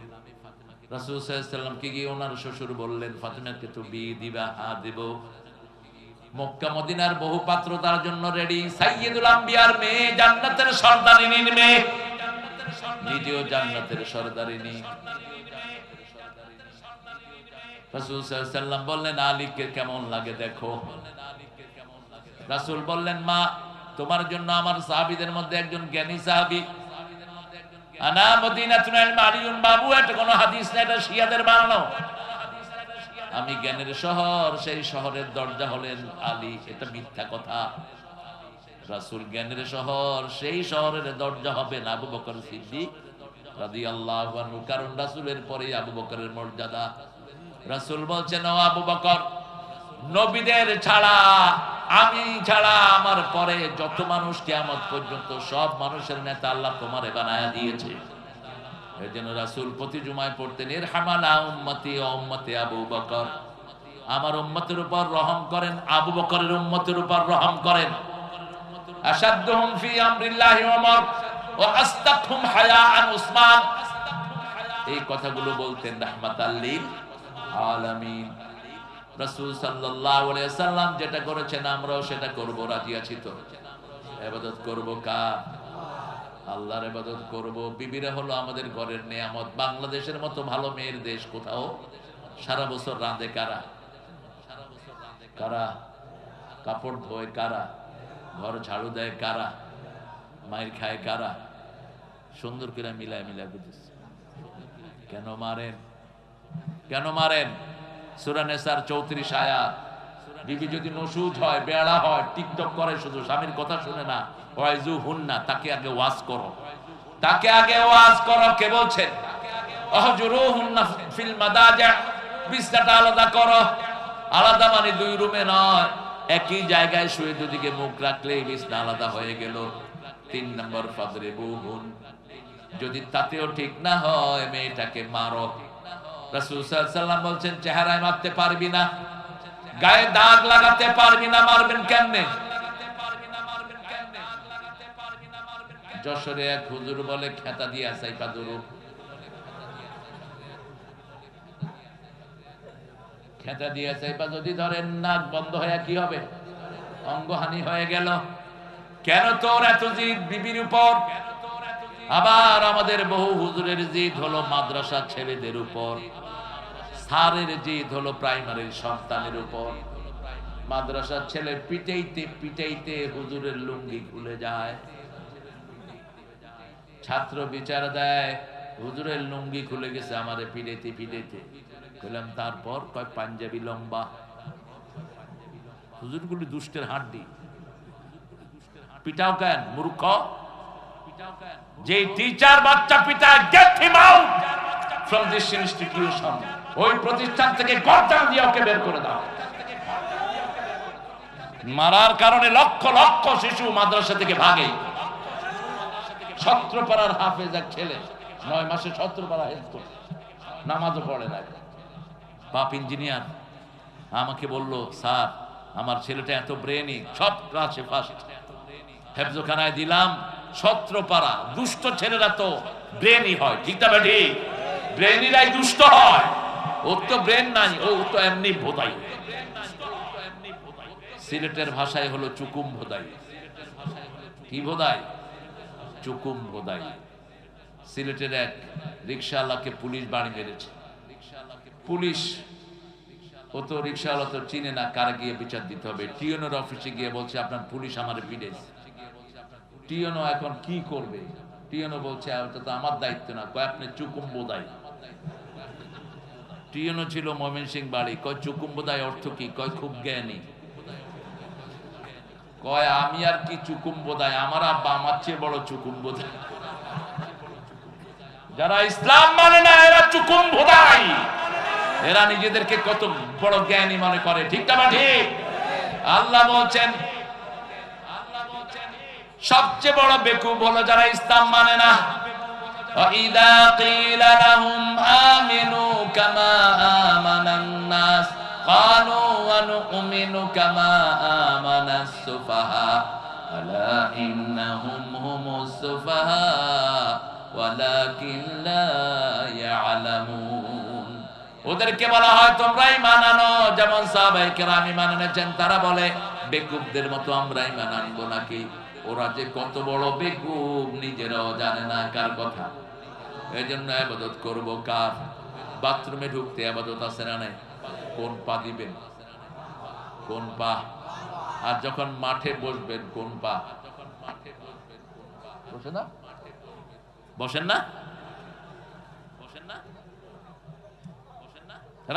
S1: রাসূল সাল্লাল্লাহু আলাইহি ওয়াসাল্লামকে গিয়ে ওনার শ্বশুর বললেন, ফাতেমাকে তো বিয়ে দিবা? হ্যাঁ দেব। মক্কা মদিনার বহু পাত্র তার জন্য রেডি। সাইয়্যিদুল আম্বিয়ার মেয়ে, জান্নাতের সর্দারিনীর মেয়ে, নিজেও জান্নাতের সর্দারিনী। রাসূল সাল্লাল্লাহু আলাইহি ওয়াসাল্লাম বললেন, আলীকে কেমন লাগে দেখো। রাসূল বললেন, মা, তোমার জন্য আমার সাহাবীদের মধ্যে একজন জ্ঞানী সাহাবী। আনা মদিনাতুল মারিয়ুন বাবু, এটা কোন হাদিস না, এটা শিয়াদের বানানো। আমি জ্ঞানের শহর, সেই শহরের দরজা হলেন আলী। এটা মিথ্যা কথা। রাসূল জ্ঞানের শহর, সেই শহরের দরজা হবেন আবু বকর সিদ্দিক রাদিয়াল্লাহু আনহু। কারণ রাসূলের পরেই আবু বকরের মর্যাদা। রাসূল বলছেন, ও আবু বকর, নবীদের ছাড়া, আমি ছাড়া আমার পরে যত মানুষ কিয়ামত পর্যন্ত সব মানুষের নেতা আল্লাহ তোমারে বানায়া দিয়েছে। এই জন্য রাসূল প্রতি জুমায় পড়তেন, ইরহামানা উম্মতি ওয়া উম্মতি আবু বকর। আমার উম্মতের উপর রহম করেন, আবু বকরের উম্মতের উপর রহম করেন। আশাদ্দুহুম ফি আমরিল্লাহি ওমর ওয়া আস্তাকহুম হায়াআন উসমান। এই কথাগুলো বলতেন রাহমাতাল লিল আলামিন। রাসূল সাল্লাল্লাহু আলাইহি ওয়াসাল্লাম যেটা করেছেন আমরাও সেটা করব। রাজি আছি তো? ইবাদত করব কার? আল্লাহর ইবাদত করব। বিবিরা হলো আমাদের ঘরের নিয়ামত। বাংলাদেশের মতো ভালো মেয়ের দেশ কোথাও? সারা বছর রাঁধে কারা? কারা কাপড় ধোয়? কারা ঘর ঝাড়ু দেয়? কারা মায়ের খায়? কারা সুন্দর করে মিলায় মিলায় বুঝেছে? কেন মারেন? কেন মারেন? সূরা নিসার 34 আয়াত। বিবি যদি নসুজ হয়, বেড়া হয়, টিকটক করে, শুধু স্বামীর কথা শুনে না, ওয়াইজু হুন্না, তাকে আগে ওয়াজ করো। তাকে আগে ওয়াজ করো। কে বলছেন? আহজুরুহুন্না ফিল মাদাজি, বিছনাটা আলাদা করো। আলাদা মানে দুই রুমে নয়, একই জায়গায় শুয়ে দুদিকে মুখ রাখলেই বিছনা আলাদা হয়ে গেল। 3 নম্বর ফাদরিবুহুন, যদি তাতেও ঠিক না হয় মেয়েটাকে মারো। রাসূল সাল্লাল্লাহু আলাইহি ওয়াসাল্লাম বলছেন চেহারায় মারতে পারবি না, গায়ে দাগ লাগাতে পারবি না, মারবেন কেমনে? যশোরে এক হুজুর বলে খেতা দিয়ে সাইপা ধরো। খেতা দিয়ে সাইপা যদি ধরেন নাক বন্ধ হয়ে কি হবে? অঙ্গহানি হয়ে গেল। কেন তোর এত জিদ বিবির উপর? আবার আমাদের বহু হুজুরের জিদ হলো মাদ্রাসা ছেলেদের উপর, স্যারের জিদ হলো প্রাইমারির সন্তানের উপর। মাদ্রাসার ছেলে পিটাইতে পিটাইতে হুজুরের লুঙ্গি খুলে যায়। ছাত্র বিচার দেয় হুজুরের লুঙ্গি খুলে গেছে আমারে পিটাইতে পিটাইতে। বললাম তারপর? কয় পাঞ্জাবি লম্বা। হুজুরগুলি দুষ্টের হাড্ডি, পিটাও কেন মূর্খ? যে টিচার বাচ্চা পিটায়, get him out from this institution. ওই প্রতিষ্ঠান থেকে গর্দান দিয়ে ওকে বের করে দাও। মারার কারণে লক্ষ লক্ষ শিশু মাদ্রাসা থেকে ভাগে। ছত্রপাড়ার হাফেজ এক ছেলে 9 মাসে ছত্রপাড়া হেফজ করে, নামাজও পড়ে না। বাপ ইঞ্জিনিয়ার, আমাকে বলল স্যার আমার ছেলেটা এত ব্রেনি, সব ক্লাসে ফার্স্ট। হেফজখানায় দিলাম, ছত্রপাড়া দুষ্ট ছেলেরা তো ব্রেনি হয়, ঠিক না বেটি? ব্রেনিরাই দুষ্ট হয়। ওর তো ব্রেন নাই, ও তো এমনি ভোদাই। সিলেটের ভাষায় হলো চুকুম ভোদাই। কি ভোদাই? চুকুম ভোদাই। সিলেটের এক রিকশাওয়ালাকে পুলিশ বাড়ি মেরেছে। পুলিশ, ও তো রিকশাওয়ালা তো চিনে না, কারে গিয়ে বিচার দিতে হবে। টিএনওর অফিসে গিয়ে বলছে আপনার পুলিশ আমারে পিটেছে। টিএনও এখন কি করবে? টিএনও বলছে ওটা তো আমার দায়িত্ব না। কয় আপনি চুকুম বোদাই। টিএনও ছিল ময়মনসিংহ বাড়ি। কয় চুকুম বোদাই অর্থ কি? কয় খুব জ্ঞানী। কয় আমি আর কি চুকুম বোদাই, আমার আব্বা আমার চেয়ে বড় চুকুম বোদাই। যারা ইসলাম মানে না এরা চুকুম বোদাই। এরা নিজেদেরকে কত বড় জ্ঞানী মনে করে, ঠিক না ঠিক? আল্লাহ বলছেন সবচেয়ে বড় বেকুব হলো যারা ইসলাম মানে না। وَإِذَا قِيلَ لَهُمْ آمِنُوا كَمَا آمَنَ النَّاسُ قَالُوا وَنُؤْمِنُ كَمَا آمَنَ السُّفَهَاءُ أَلَا إِنَّهُمْ هُمُ السُّفَهَاءُ وَلَكِنْ لَا يَعْلَمُونَ। ওদেরকে বলা হয় তোমরা ঈমান আনো, যেমন সাহাবায়ে কেরাম ঈমান এনেছেন। তারা বলে বেকুবদের মতো আমরা ঈমান আনবো নাকি? ওরা যে কত বড় বেকুব নিজেরাও জানে না কার কথা। এই জন্য ইবাদত করবো কার? বাথরুমে ঢুকতে ইবাদত আছে না নাই? কোন পা দিবেন? কোন পা? আর যখন মাঠে বসবেন কোন পা? বসে না? বসেন না?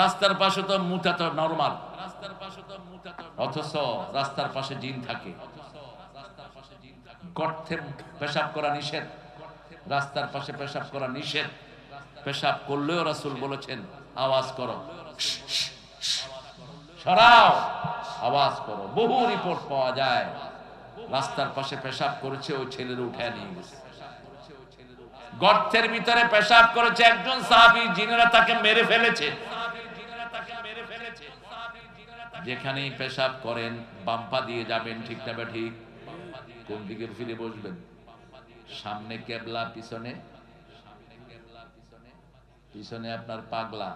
S1: রাস্তার পাশে তো মুতা তো নরমাল, অথচ রাস্তার পাশে জিন থাকে। গর্তে পেশাব করা নিষেধ, রাস্তার পাশে পেশাব করা নিষেধ। পেশাব করলেও রাসূল বলেছেন আওয়াজ করো, সরাও, আওয়াজ করো। বহু রিপোর্ট পাওয়া যায় রাস্তার পাশে পেশাব করেছে, ওই ছেলের উঠায় নিয়ে গেছে। গর্তের ভিতরে পেশাব করেছে একজন সাহাবী, জিনেরা তাকে মেরে ফেলেছে। যেখানেই পেশাব করেন বাম পা দিয়ে যাবেন, ঠিক না ঠিক? কোন দিকে ফিরে বসবেন? সামনে কেবলা, পিছনে পিছনে আপনার পাগলা।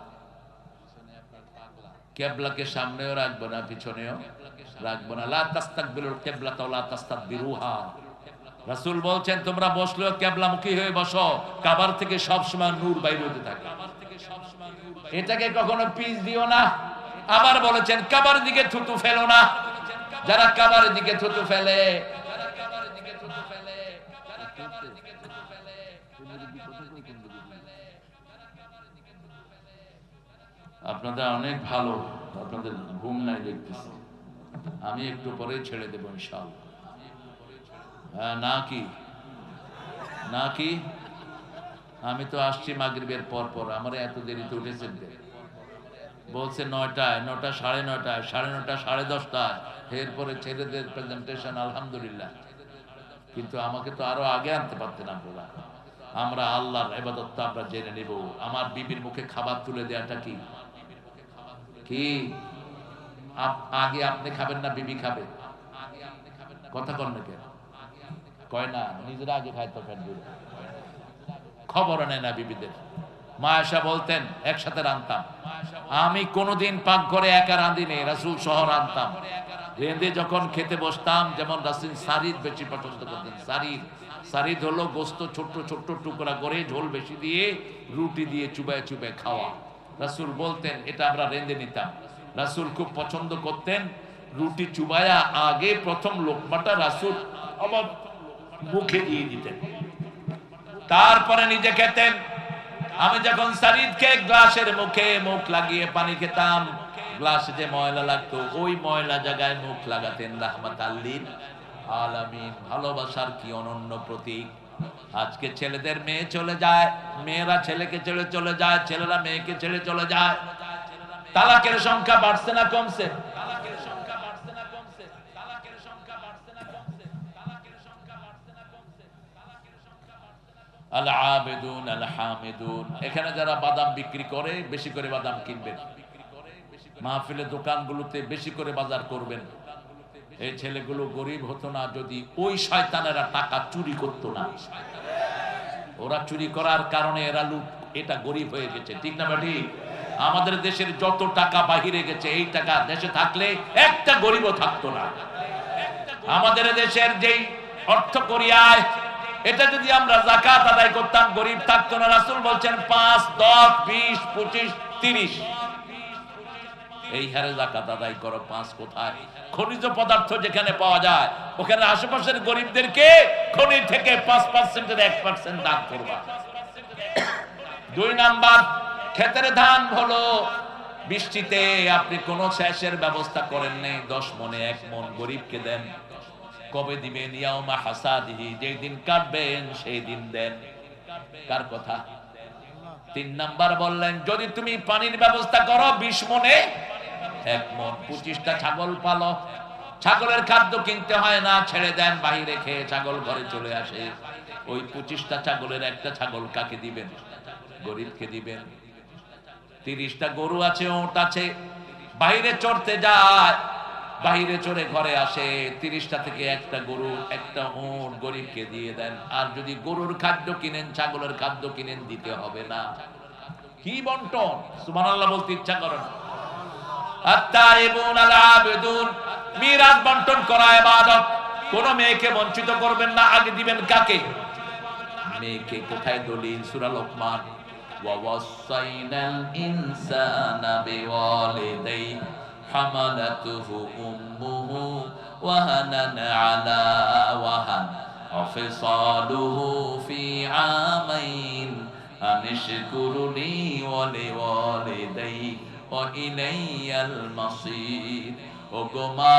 S1: কেবলাকে সামনেও রাখবো না, পিছনেও রাখবো না। লা তাস্তাকবিলুল কিবলাতা ওয়া লা তাস্তাদবিরুহা। রাসূল বলছেন তোমরা বসলেও কিবলামুখী হয়ে বসো, কাবার থেকে সব সময় নূর বাইর হতে থাকে। এটাকে কখনো পিছ দিও না। আবার বলেছেন কাবার দিকে থুতু ফেলো না। যারা কাবার দিকে থুতু ফেলে আপনাদের অনেক ভালো, আপনাদের ঘুম নাই দেখতেছি। আমি একটু পরে ছেড়ে দেবো ইনশাআল্লাহ। হ্যাঁ, না কি আমি তো আসছি মাগরিবের পর পর, আমার এত দেরিতে উঠেছেন কেন? বলছে 9টায়, 9টা, 9:30, 9:30, 10:30, এরপরে ছেলেদের প্রেজেন্টেশন। আলহামদুলিল্লাহ, কিন্তু আমাকে তো আরো আগে আনতে পারতেন আপনারা। আমরা আল্লাহর ইবাদতটা আমরা জেনে নেব। আমার বিবির মুখে খাবার তুলে দেওয়াটা কি কি আগে আপনি খাবেন না বিবি খাবে? কথা কন না কেন? কয় না, নিজেরা আগে খায় তো ফ্যান দূরে, খবর নেয় না বিবিদের। মা আয়েশা বলতেন একসাথে রাঁধতাম। আমি কোনোদিন পাকঘরে একা রাঁধিনি, রাসূল সহ রাঁধতাম। রেঁধে যখন খেতে বসতাম, যেমন রাসূল সারিদ বেশি পছন্দ করতেন। সারিদ হলো গোস্ত ছোট্ট ছোট্ট টুকরা করে ঝোল বেশি দিয়ে রুটি দিয়ে চুবায় চুবায় খাওয়া। রাসূল বলতেন এটা আমরা রেঁধে নিতাম। রাসূল খুব পছন্দ করতেন রুটি চুবায়া আগে প্রথম লোকমাটা রাসূল আমার মুখে দিয়ে দিতেন, তারপরে নিজে খেতেন। আমি যখন সারিদকে গ্লাসের মুখে মুখ লাগিয়ে পানি খেতাম, গ্লাসে যে ময়লা লাগতো ওই ময়লা জায়গায় মুখ লাগাতেন। রাহমাতাল লিল আলামিন, ভালোবাসার কি অনন্য প্রতীক। আজকে ছেলেদের মেয়ে চলে যায়, মেয়েরা ছেলেকে ছেড়ে চলে যায়, ছেলেরা মেয়েকে ছেড়ে চলে যায়। তালাকের সংখ্যা বাড়ছে না কমছে? আল আবেদুন আল হামিদুন, এখানে যারা বাদাম বিক্রি করে বেশি করে বাদাম কিনবেন, মাহফিলে দোকানগুলোতে বেশি করে বাজার করবেন। এই ছেলেগুলো গরিব হতো না যদি ওই শয়তানেরা টাকা চুরি করতো না। ওরা চুরি করার কারণে এরা লুট, এটা গরিব হয়ে গেছে, ঠিক না বেটি? আমাদের দেশের যত টাকা বাহিরে গেছে, এই টাকা দেশে থাকলে একটা গরিবও থাকতো না। আমাদের দেশের যেই অর্থ করিয়ায়, এটা যদি আমরা যাকাত আদায় করতাম গরিব থাকতো না। রাসূল বলছেন 5, 10, 20, 25, 30 এই হারে যাকাত আদায় করো। 5 কোথায়? খনিজ পদার্থ যেখানে পাওয়া যায় ওখানে আশেপাশের গরিবদেরকে খনি থেকে 5%-এর 1% দান করবা। 2 নাম্বার, ক্ষেতের ধান হলো বৃষ্টিতে আপনি কোনো শেষের ব্যবস্থা করেন নাই, 10 মনে 1 মন গরিবকে দেন। কবে দিবেন? ইয়াউমা হাসাদিহি, যেই দিন কাটবেন সেই দিন দেন। কার কথা? 3 নাম্বার বললেন যদি তুমি পানির ব্যবস্থা করো 20 মনে 1 মন। 25টা ছাগল পালো, ছাগলের খাদ্য কিনতে হয় না, ছেড়ে দেন, বাইরে খেয়ে ছাগল ঘরে চলে আসে। ওই 25টা ছাগলের একটা ছাগল কাকে দিবেন? গরিবকে দিবেন। 30টা গরু আছে, ওট আছে, বাইরে চড়তে যায়, বাইরে চড়ে ঘরে আসে, 30টা থেকে একটা গরু একটা উট গরিবকে দিয়ে দেন। আর যদি গরুর খাদ্য কিনেন, ছাগলের খাদ্য কিনেন, দিতে হবে না। কি বন্টন! সুবহানাল্লাহ বলতে ইচ্ছা করে না। আত-তাইবুন আল আবিদুন, মিরাস বন্টন করা ইবাদত। কোন মেয়েকে বঞ্চিত করবেন না, আগে দিবেন কাকে? মেয়েকে। কোথায় দলিল? সূরা লোকমান, ওয়া ওয়াসাইনাল ইনসানা বিওয়ালিদাইহি হামালাতুহু উম্মুহু ওয়াহানান আলা ওয়াহান ওয়াফিসালুহু ফি আমাইন আনিশকুরুনি ওয়া লিওয়ালিদাইহি ওয়া ইলাইয়াল মাসির। ওগো মা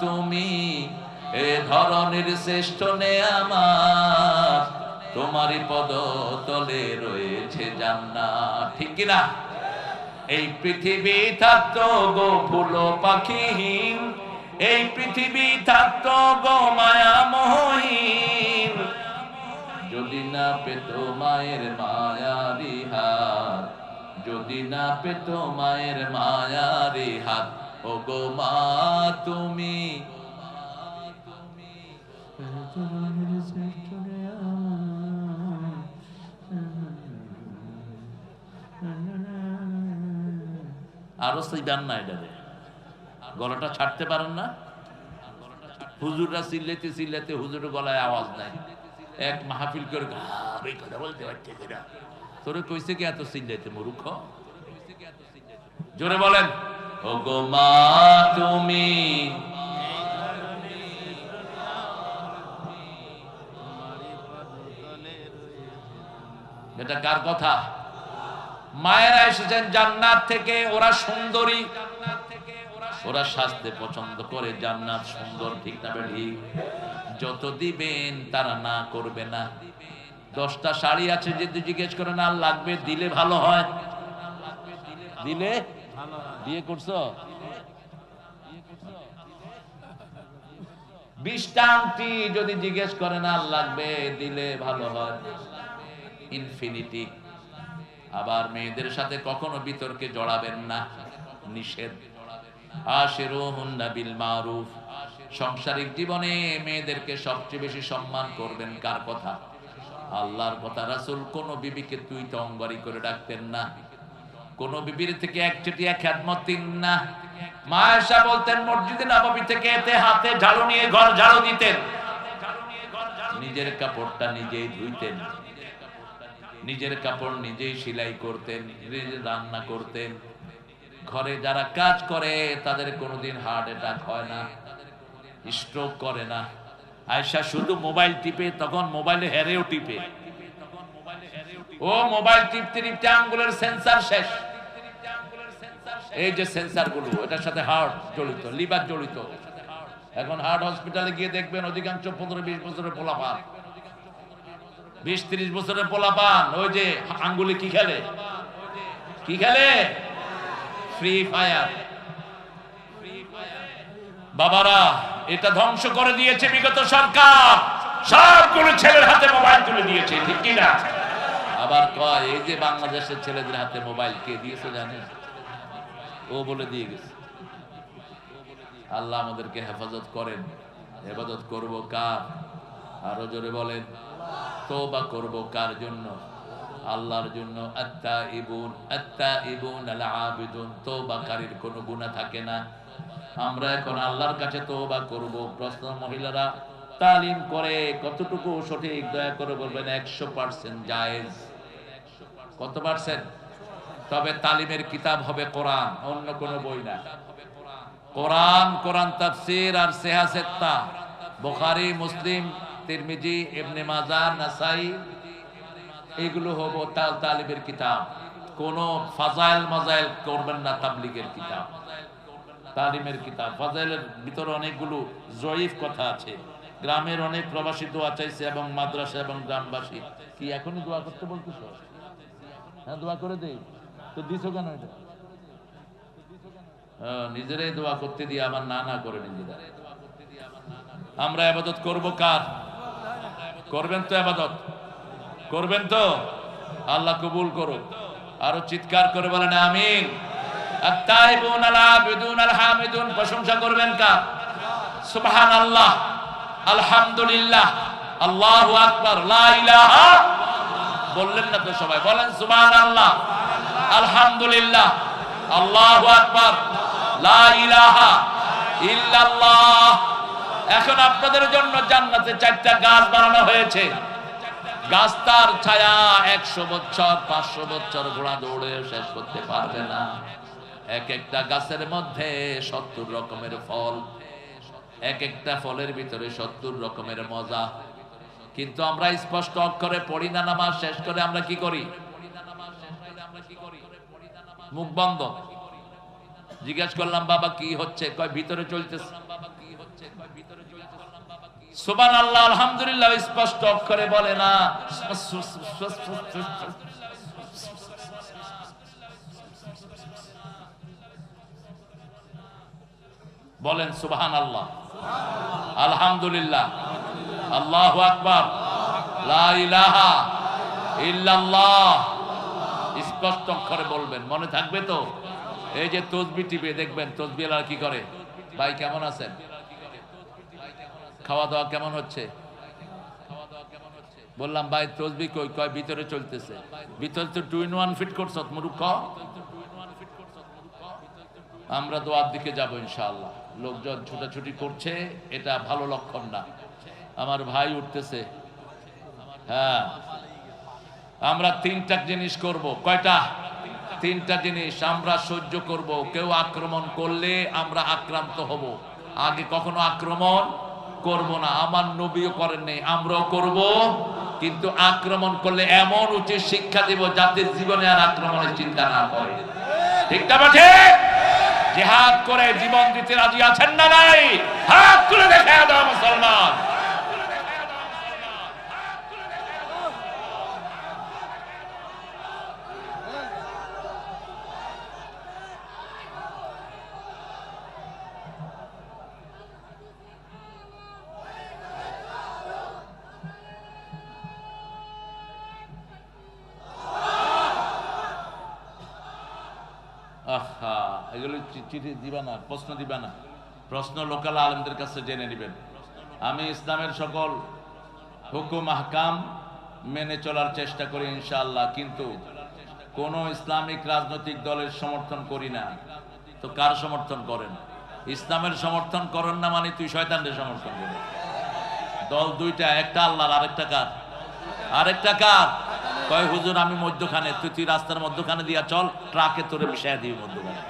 S1: তুমি এ ধরনের শ্রেষ্ঠ নেয়ামত, তোমারই পদতলে রয়েছে জান্নাত, ঠিক কি না? এই পৃথিবী থাকতো গো ফুল পাখিহীন, এই পৃথিবী থাকতো গো মায়া মোহহীন, যদি না পেত মায়ের মায়ারি হাত, যদি না পেত মায়ের মায়ারি হাত। ও গো মা তুমি আরো সেই গান না, এটা গলাটা ছাড়তে পারেন না? হুজুররা চিল্লাইতে চিল্লাইতে হুজুরের গলায় আওয়াজ নাই। এক মাহফিল করে কথা বলতে পারছে না। তোরে কইছে কি এত চিল্লাইতে মূর্খ? জোরে বলেন। ও গো মা তুমি এটা কার কথা? মায়েরা এসেছেন জান্নাত থেকে, ওরা সুন্দরী, ওরা সাজতে পছন্দ করে, জান্নাত সুন্দর, ঠিক না বেঠি? যত দিবেন তারা না করবে না। 10টা শাড়ি আছে, যদি জিজ্ঞেস করে না লাগবে দিলে ভালো হয়, দিলে বিয়ে করছো? 20টা আংটি যদি জিজ্ঞেস করে না লাগবে দিলে ভালো হয়, ইনফিনিটি। আবার মেয়েদের সাথে কখনো বিতর্কে জড়াবেন না, নিষেধ। আশিরুহুন্না বিল মারুফ, সাংসারিক জীবনে মেয়েদেরকে সবচেয়ে বেশি সম্মান করবেন কার কথা? আল্লাহর কথা। রাসূল কোন বিবিকে তুই তো অঙ্গারি করে ডাকতেন না, কোন বিবির থেকে একচেটিয়া খেদমত দিন না। মা আয়েশা বলতেন মসজিদে নববী থেকে এতে হাতে ঝাড়ু নিয়ে ঘর ঝাড়ু দিতেন, নিজের কাপড়টা নিজেই ধুইতেন, নিজের কাপড় নিজেই সেলাই করতেন, নিজে রান্না করতেন। ঘরে যারা কাজ করে তাদের কোনোদিন হার্ট অ্যাটাক হয় না, স্ট্রোক করে না। আয়েশা শুধু মোবাইল টিপে, তখন মোবাইলে হেরেও টিপে, ও মোবাইল টিপতে টিপতে আঙ্গুলের সেন্সর শেষ। এই যে সেন্সর গুলো, এটার সাথে হার্ট জড়িত, লিভার জড়িত। এখন হার্ট হসপিটালে গিয়ে দেখবেন অধিকাংশ 15-20 বছরের পোলাপান, 20-30 বছরের পোলাপান ওই যে আঙ্গুলে কি খেলে, কি খেলে? Free fire. বাবারা, এটা ধ্বংস করে দিয়েছে বিগত সরকার, সবগুলো ছেলের হাতে মোবাইল তুলে দিয়েছে, ঠিক কিনা? আবার কয় এই যে বাংলাদেশের ছেলেদের হাতে মোবাইল কে দিয়েছে জানেন? ও বলে দিয়ে গেছে। আল্লাহ আমাদেরকে হেফাজত করেন। হেফাজত করব কার? আরো জোরে বলেন। তওবা করব কার জন্য? আল্লাহর জন্য। আত্তাইবুন আল আবিদুন, তওবাকারীর কোনো গুনাহ থাকে না। আমরা এখন আল্লাহর কাছে তওবা করব। প্রশ্ন, মহিলারা তালিম করে কতটুকু সঠিক? দয়া করে বলবেন 100% জায়েজ। কত পার্সেন্ট? তবে তালিমের কিতাব হবে কোরআন, অন্য কোনো বই না। কোরআন, কোরআন তাফসীর আর সিহাসেত্তা, বুখারী, মুসলিম, তিরমিজি, ইবনে মাজাহ, নাসাই, এগুলো হবে তালিমের কিতাব। কোন ফাজাইল মাজাইল করবেন না, তাবলীগের কিতাব, তালিমের কিতাব। ফাজাইলের ভিতরে অনেকগুলো জয়ীফ কথা আছে। গ্রামের অনেক প্রবাসী দোয়া চাইছে, এবং মাদ্রাসা এবং গ্রামবাসী। কি এখনই দোয়া করতে বলতেছো? হ্যাঁ, দোয়া করে দেই তো। দিছো কেন এটা? নিজেরাই দোয়া করতে দিয়ে আমার না করে নিজেরা। আমরা ইবাদত করব কার? করবেন তো ইবাদত? করবেন তো? আল্লাহ কবুল করুক। আরো চিৎকার করে বলেন আমিন। আত-তাইবুন আল আবিদুন আল হামিদুন, প্রশংসা করবেন কার? সুবহানাল্লাহ, আলহামদুলিল্লাহ, আল্লাহু আকবার, লা ইলাহা। বললেন না তো সবাই? বলেন সুবহানাল্লাহ, আলহামদুলিল্লাহ, আল্লাহু আকবার, লা ইলাহা ইল্লাল্লাহ। এখন আপনাদের জন্য জান্নাতে 4টা গাছ বানানো হয়েছে। গাছটার ছায়া 100 বছর, 500 বছর ঘোড়া দৌড়ে শেষ করতে পারবে না। এক একটা গাছের মধ্যে 70 রকমের ফল, এক একটা ফলের ভিতরে 70 রকমের মজা। কিন্তু আমরা স্পষ্ট অক্ষরে পড়ি না। নামাজ শেষ করে আমরা কি করি? মুখ বন্ধ। জিজ্ঞাসা করলাম বাবা কি হচ্ছে? কয় ভিতরে চলতেছে। সুবহানাল্লাহ, আলহামদুলিল্লাহ স্পষ্ট অক্ষরে বলে না। বলেন সুবহানাল্লাহ, আলহামদুলিল্লাহ, আল্লাহু আকবার, লা ইলাহা ইল্লাল্লাহ। স্পষ্ট অক্ষরে বলবেন, মনে থাকবে তো? এই যে তসবিহ টিপে দেখবেন, তসবিহওয়ালা কি করে? ভাই কেমন আছেন? খাওয়া দাওয়া কেমন হচ্ছে? বললাম ভাই তসবিহ কই? কয় ভিতরে চলতেছে। ভিতরে তো 2 in 1 ফিট করছ মূর্খ। আমরা দোয়ার দিকে যাব ইনশাআল্লাহ। লোকজন ছুটাছুটি করছে, এটা ভালো লক্ষণ না। আমার ভাই উঠতেছে। হ্যাঁ, আমরা 3টা জিনিস করব। কয়টা? 3টা জিনিস আমরা সহ্য করব। কেউ আক্রমণ করলে আমরা আক্রান্ত হব, আগে কখনো আক্রমণ করব না। আমার নবীও করেন নাই, আমরাও করব। কিন্তু আক্রমণ করলে এমন উচিত শিক্ষা দেব যাতে জীবনে আর আক্রমণের চিন্তা না করে। ঠিক না? ঠিক। জিহাদ করে জীবন দিতে রাজি আছেন না নাই? হাত তুলে দেখা দাও মুসলমান। আহা, এগুলো চিঠি দিবা না, প্রশ্ন দিবা না, প্রশ্ন লোকাল আলেমদের কাছে জেনে নেবেন। আমি ইসলামের সকল হুকুম আহকাম মেনে চলার চেষ্টা করি ইনশাআল্লাহ, কিন্তু কোন ইসলামিক রাজনৈতিক দলের সমর্থন করি না। তো কার সমর্থন করেন? ইসলামের সমর্থন করেন না মানে তুই শয়তানদের সমর্থন করেন। দল দুইটা, একটা আল্লাহর, আরেকটা কার? আরেকটা কার? কয় হুজুর আমি মধ্যখানে, তুই রাস্তার মধ্যখানে দিয়া চল, ট্রাকে তোরে মিশাই দিবি মধ্যখানে।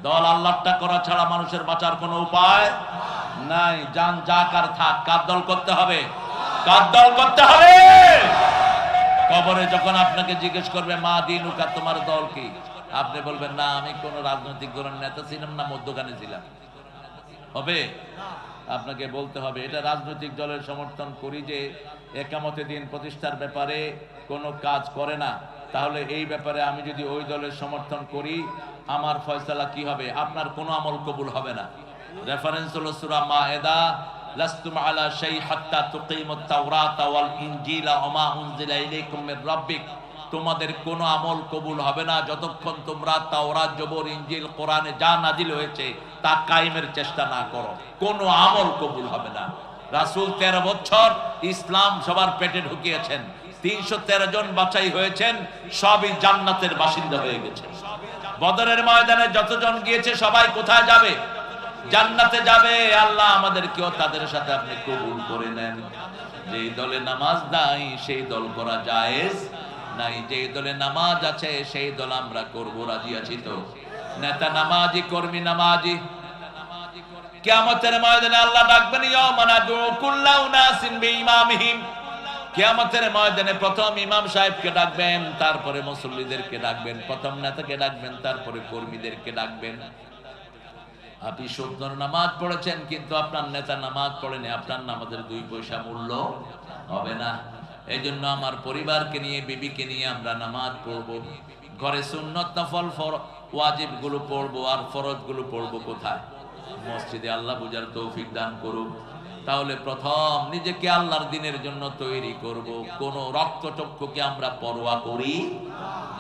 S1: দল আল্লাহটা করা ছাড়া মানুষের বাঁচার কোনো উপায় নাই। জান যা কার থাক, কার দল করতে হবে? কার দল করতে হবে? কবরে যখন আপনাকে জিজ্ঞেস করবে মা দিনুকা, তোমার দল কি, আপনি বলবেন না আমি কোন রাজনৈতিক দলের নেতা ছিলাম না, মধ্যখানে ছিলাম। হবে? আপনাকে বলতে হবে এটা রাজনৈতিক দলের সমর্থন করি যে একামতে দিন প্রতিষ্ঠার ব্যাপারে কোনো কাজ করে না, তাহলে এই ব্যাপারে আমি যদি ওই দলের সমর্থন করি আমার ফয়সালা কি হবে? আপনার কোনো আমল কবুল হবে না। রেফারেন্স হলো সূরা মায়েদা, লাস্তুম আলা শাই হাত্তা তুকিমুত তাওরাতা ওয়াল ইনজিলা ওয়া মা উনজিলা ইলাইকুম মির রাব্বিক। তোমাদের কোনো আমল কবুল হবে না যতক্ষণ তোমরা তাওরাত, জবর, ইনজিল, কোরআনে যা নাজিল হয়েছে তা কায়েমের চেষ্টা না করো, কোনো আমল কবুল হবে না। রাসূল 13 বছর ইসলাম সবার পেটে ঢুকিয়েছেন, 313 জন বাছাই হয়েছেন, সবই জান্নাতের বাসিন্দা হয়ে গেছে। বদরের ময়দানে যতজন গিয়েছে সবাই কোথায় যাবে? জান্নাতে যাবে। আল্লাহ আমাদেরকেও তাদের সাথে আপনি কবুল করে নেন। যেই দলে নামাজ নাই সেই দল করা জায়েজ নাই, যেই দলে নামাজ আছে সেই দল আমরা করব, রাজি আছি তো? নেতা নামাজি, কর্মী নামাজি। কিয়ামতের ময়দানে আল্লাহ ডাকবেন, ইয়াওমা নাদউ কুল্লা উনাসিন বিইমামিহিম। কিয়ামতের ময়দানে প্রথম ইমাম সাহেবকে ডাকবেন, তারপরে মুসল্লিদেরকে ডাকবেন, প্রথম নেতাকে ডাকবেন, তারপরে কর্মীদেরকে ডাকবেন। আপনি 70 নামাজ পড়েছেন কিন্তু আপনার নেতা নামাজ পড়েনি, আপনার নামাজের 2 পয়সা মূল্য হবে না। এই জন্য আমার পরিবারকে নিয়ে, বিবিকে নিয়ে আমরা নামাজ পড়বো। ঘরে সুন্নত নফল ওয়াজিব গুলো পড়বো, আর ফরজ গুলো পড়বো কোথায়? মসজিদে। আল্লাহ বুঝার তৌফিক দান করুক। তাহলে প্রথম নিজেকে আল্লাহর দিনের জন্য তৈরি করব। কোন রক্তচক্ষুকে আমরা পরোয়া করি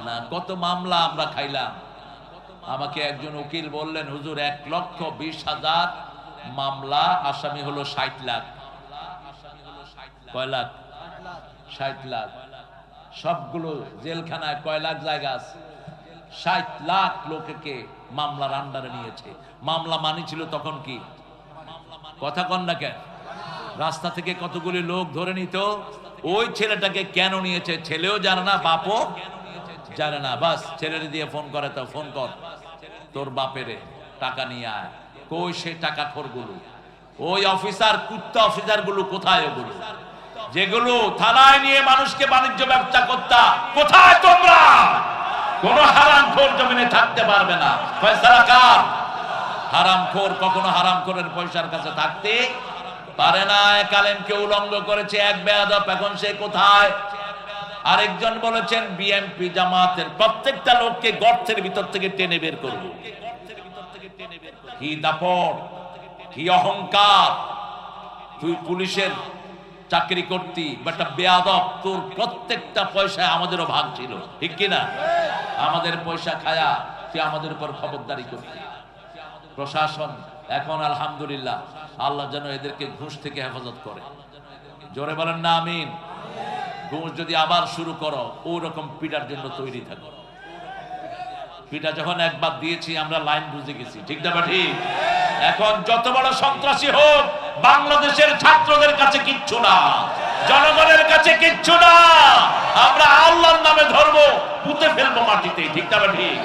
S1: না। কত মামলা আমরা খাইলাম। আমাকে একজন উকিল বললেন, হুজুর 1,20,000 মামলা, আসামি হলো 60 লাখ। কয় লাখ? 60 লাখ। সবগুলো জেলখানায় কয় লাখ জায়গা আছে? 60 লাখ লোককে মামলার আন্ডারে নিয়েছে। মামলা মানি ছিল তখন কি? কথা কন না কেন? রাস্তা থেকে কতগুলি লোক ধরে নিত, ওই ছেলেটাকে কেন নিয়েছে ছেলেও জানে না, বাপও জানে না। বাস ছেলের দিয়ে ফোন করে, তো ফোন কর তোর বাপেরে, টাকা নিয়ে আয়। কই সে টাকা খোরগুলো? ওই অফিসার, কুত্তা অফিসার গুলো কোথায়? ওগুলো যেগুলো থানায় নিয়ে মানুষকে বাণিজ্য ব্যবসা করতা, কোথায় তোমরা? কোন হারামখোর জমিনে থাকতে পারবে না। ফয়সালা কার? হারামখোর কখনো হারামখোরের পয়সার কাছে থাকতে পারে না। এক আলেমকে উলঙ্গ করেছে এক বেয়াদব, এখন সে কোথায়? আরেকজন বলেছেন বিএনপি জামাতের প্রত্যেকটা লোককে গর্তের ভিতর থেকে টেনে বের করব। কি দাপট, কি অহংকার! তুই পুলিশের চাকরি করতি, বেটা বেয়াদব, তোর প্রত্যেকটা পয়সায় আমাদেরও ভাগ ছিল, ঠিক কিনা? আমাদের পয়সা খায়া তুই আমাদের উপর খবরদারি করতি। প্রশাসন এখন আলহামদুলিল্লাহ, আল্লাহ যেন এদেরকে ঘুষ থেকে হেফাজত করে। জোরে বলেন না আমিন। ঘুষ যদি আবার শুরু করো, ওই রকম পিটার জন্য তৈরি থাকো। পিটা যখন একবার দিয়েছি আমরা লাইন বুঝে গেছি, ঠিক না ঠিক? এখন যত বড় সন্ত্রাসী হোক, বাংলাদেশের ছাত্রদের কাছে কিচ্ছু না, জনগণের কাছে কিচ্ছু না। আমরা আল্লাহর নামে ধরবো, পুঁতে ফেলবো মাটিতে, ঠিক না ঠিক?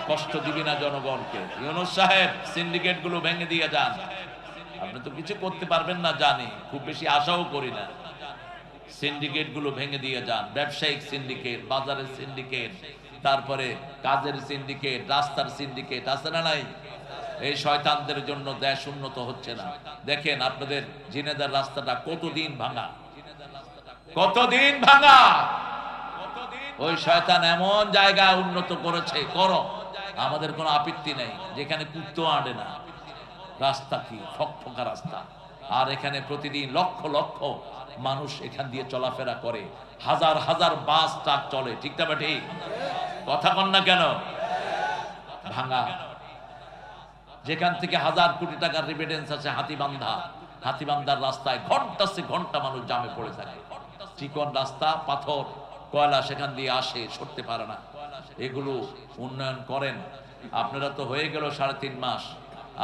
S1: কষ্ট দিবি না জনগণকে। ইউনূস সাহেব সিন্ডিকেট গুলো ভেঙে দিয়ে যান। আপনি তো কিছু করতে পারবেন না জানি, খুব বেশি আশাও করি না। সিন্ডিকেট গুলো ভেঙে দিয়ে যান। ব্যবসায়িক সিন্ডিকেট, বাজারের সিন্ডিকেট, তারপরে কাজের সিন্ডিকেট, রাস্তার সিন্ডিকেট আছে না নাই? এই শয়তানদের জন্য দেশ উন্নত হচ্ছে না। দেখেন আপনাদের ঝিনেদার রাস্তাটা কতদিন ভাঙা, কতদিন ভাঙা। ওই শয়তান এমন জায়গা উন্নত করেছে, করো, আমাদের কোনো আপত্তি নেই। যেখানে কুত্তো আঁটে না, রাস্তা কি ফকফকা রাস্তা, আর এখানে প্রতিদিন লক্ষ লক্ষ মানুষ এখান দিয়ে চলাফেরা করে, হাজার হাজার বাস ট্রাক চলে, ঠিক না ঠিক? কথা কন না কেন? ভাঙা, যেখান থেকে 1000 কোটি টাকার রিমিটেন্স আছে হাতিবান্ধার রাস্তায় ঘন্টা মানুষ জামে পড়ে থাকে। চিকন রাস্তা, পাথর, কয়লা সেখান দিয়ে আসে, সরতে পারে না। এগুলো উন্নয়ন করেন। আপনারা তো হয়ে গেল 3.5 মাস,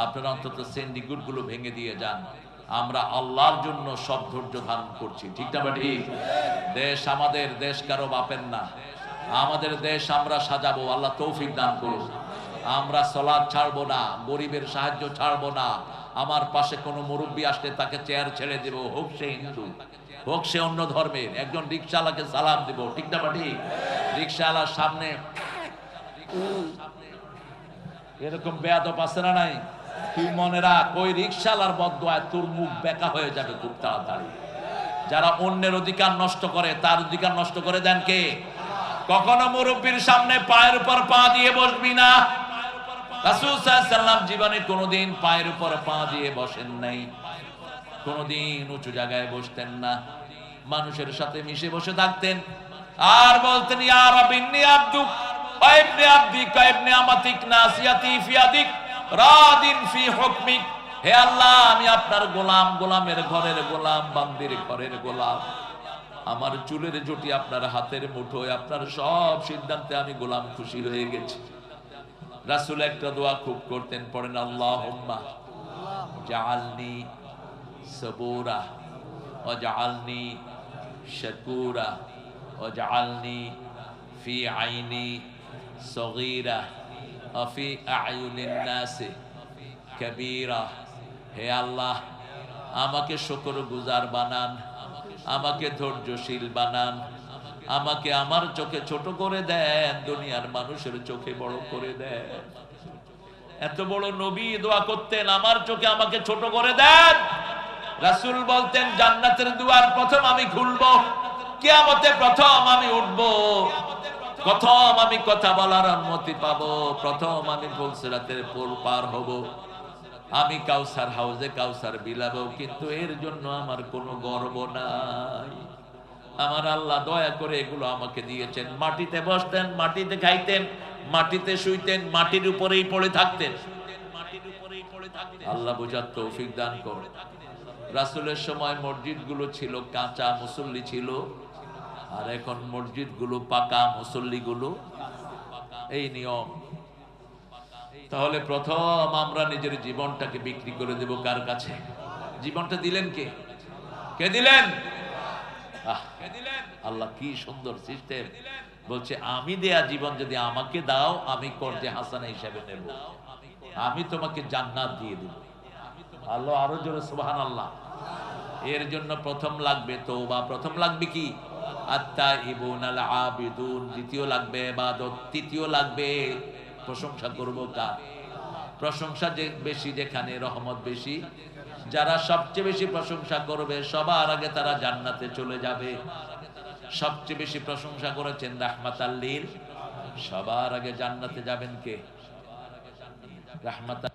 S1: আপনারা অন্তত সিন্ডিকেট গুলো ভেঙে দিয়ে যান। আমরা আল্লাহর জন্য সব ধৈর্য ধারণ করছি, ঠিক না ঠিক? দেশ আমাদের, দেশ কারো বাপের না। আমাদের দেশ আমরা সাজাবো, আল্লাহ তৌফিক দান করুন। আমরা সালাত ছাড়বো না, গরিবের সাহায্য ছাড়বো না। আমার পাশে কোনো মুরব্বী আসলে তাকে চেয়ার ছেড়ে দেব, হোক সে হিন্দু, হোক সে অন্য ধর্মের। একজন রিকশাওয়ালাকে সালাম দিব, ঠিক না ঠিক? রিকশাওয়ালার সামনে এরকম বেয়াদব আছে না নাই? তুই মনে রাখ, ওই রিকশাওয়ালার বদদোয়ায় তোর মুখ বেঁকা হয়ে যাবে খুব তাড়াতাড়ি। যারা অন্যের অধিকার নষ্ট করে, তার অধিকার নষ্ট করে দেন কে? কখনো মুরব্বীর সামনে পায়ের উপর পা দিয়ে বসবি না। রাসূল সাল্লাল্লাহু আলাইহি ওয়াসাল্লাম জীবনে কোনোদিন পায়ের উপর পা দিয়ে বসেন নাই, কোনোদিন উঁচু জায়গায় বসতেন না। মানুষের সাথে মিশে বসে থাকতেন আর বলতেন, ইয়া রাব্বি ইন্নী আবদুক ওয়া ইবনে আবদিক ওয়া ইবনে আমাতিক নাসিয়াতি ফি ইয়াদিক রাদিন ফি হুকমিক। হে আল্লাহ, আমি আপনার গোলাম, গোলামের ঘরের গোলাম, বান্দির ঘরের গোলাম। আমার চুলের জুটি আপনার হাতের মুঠোয়, আপনার সব সিদ্ধান্তে আমি গোলাম, খুশি হয়ে গেছি। রাসূল একটা দোয়া খুব করতেন, পড়েন, আল্লাহুম্মা জাআলনি সাবুরা ওয়া জাআলনি শাকুরা ওয়া জাআলনি ফি আইনি সগীরা ওয়া ফি আ'য়ুনিন নাসি কাবীরা। হে আল্লাহ, আমাকে শুকরগুজার বানান, আমাকে ধৈর্যশীল বানান, আমাকে আমার চোখে ছোট করে দেন, দুনিয়ার মানুষের চোখে বড় করে দেন। এত বড় নবী দোয়া করতেন, আমার চোখে আমাকে ছোট করে দেন। রাসূল বলতেন, জান্নাতের দুয়ার প্রথম আমি খুলবো, কিয়ামতে প্রথম আমি উঠবো, প্রথম আমি কথা বলার অনুমতি পাবো, প্রথম আমি ফুলসিরাতের পুল পার হব, আমি কাউসার হাউজে কাউসার বিলাবো। কিন্তু এর জন্য আমার কোনো গর্ব নাই। আমার আল্লাহ দয়া করে এগুলো আমাকে দিয়েছেন। মাটিতে বসতেন, মাটিতে খাইতেন, মাটিতে শুইতেন, মাটির উপরেই পড়ে থাকতেন। আল্লাহ বুঝার তৌফিক দান করুন। রাসূলের সময় মসজিদ গুলো ছিল কাঁচা, মুসল্লি ছিল, আর এখন মসজিদ গুলো পাকা, মুসল্লি গুলো এই নিয়ম। তাহলে প্রথম আমরা নিজের জীবনটাকে বিক্রি করে দেব কার কাছে? জীবনটা দিলেন কে? কে দিলেন? আল্লাহ, কি সুন্দর সিস্টেম। বলছে, আমি দেয়া জীবন যদি আমাকে দাও, আমি কর্জে হাসানা হিসেবে নেব, আমি তোমাকে জান্নাত দিয়ে দেব। আল্লাহ আরো জোরে সুবহানাল্লাহ। এর জন্য প্রথম লাগবে তওবা, প্রথম লাগবে কি? আত-তাইবুন আল আবিদুন, দ্বিতীয় লাগবে ইবাদত, তৃতীয় লাগবে প্রশংসা করব কার? প্রশংসা যে বেশি, যেখানে রহমত বেশি, যারা সবচেয়ে বেশি প্রশংসা করবে সবার আগে তারা জান্নাতে চলে যাবে। সবচেয়ে বেশি প্রশংসা করেছেন রাহমাতাল লিল, সবার আগে জান্নাতে যাবেন কে? রাহমাতাল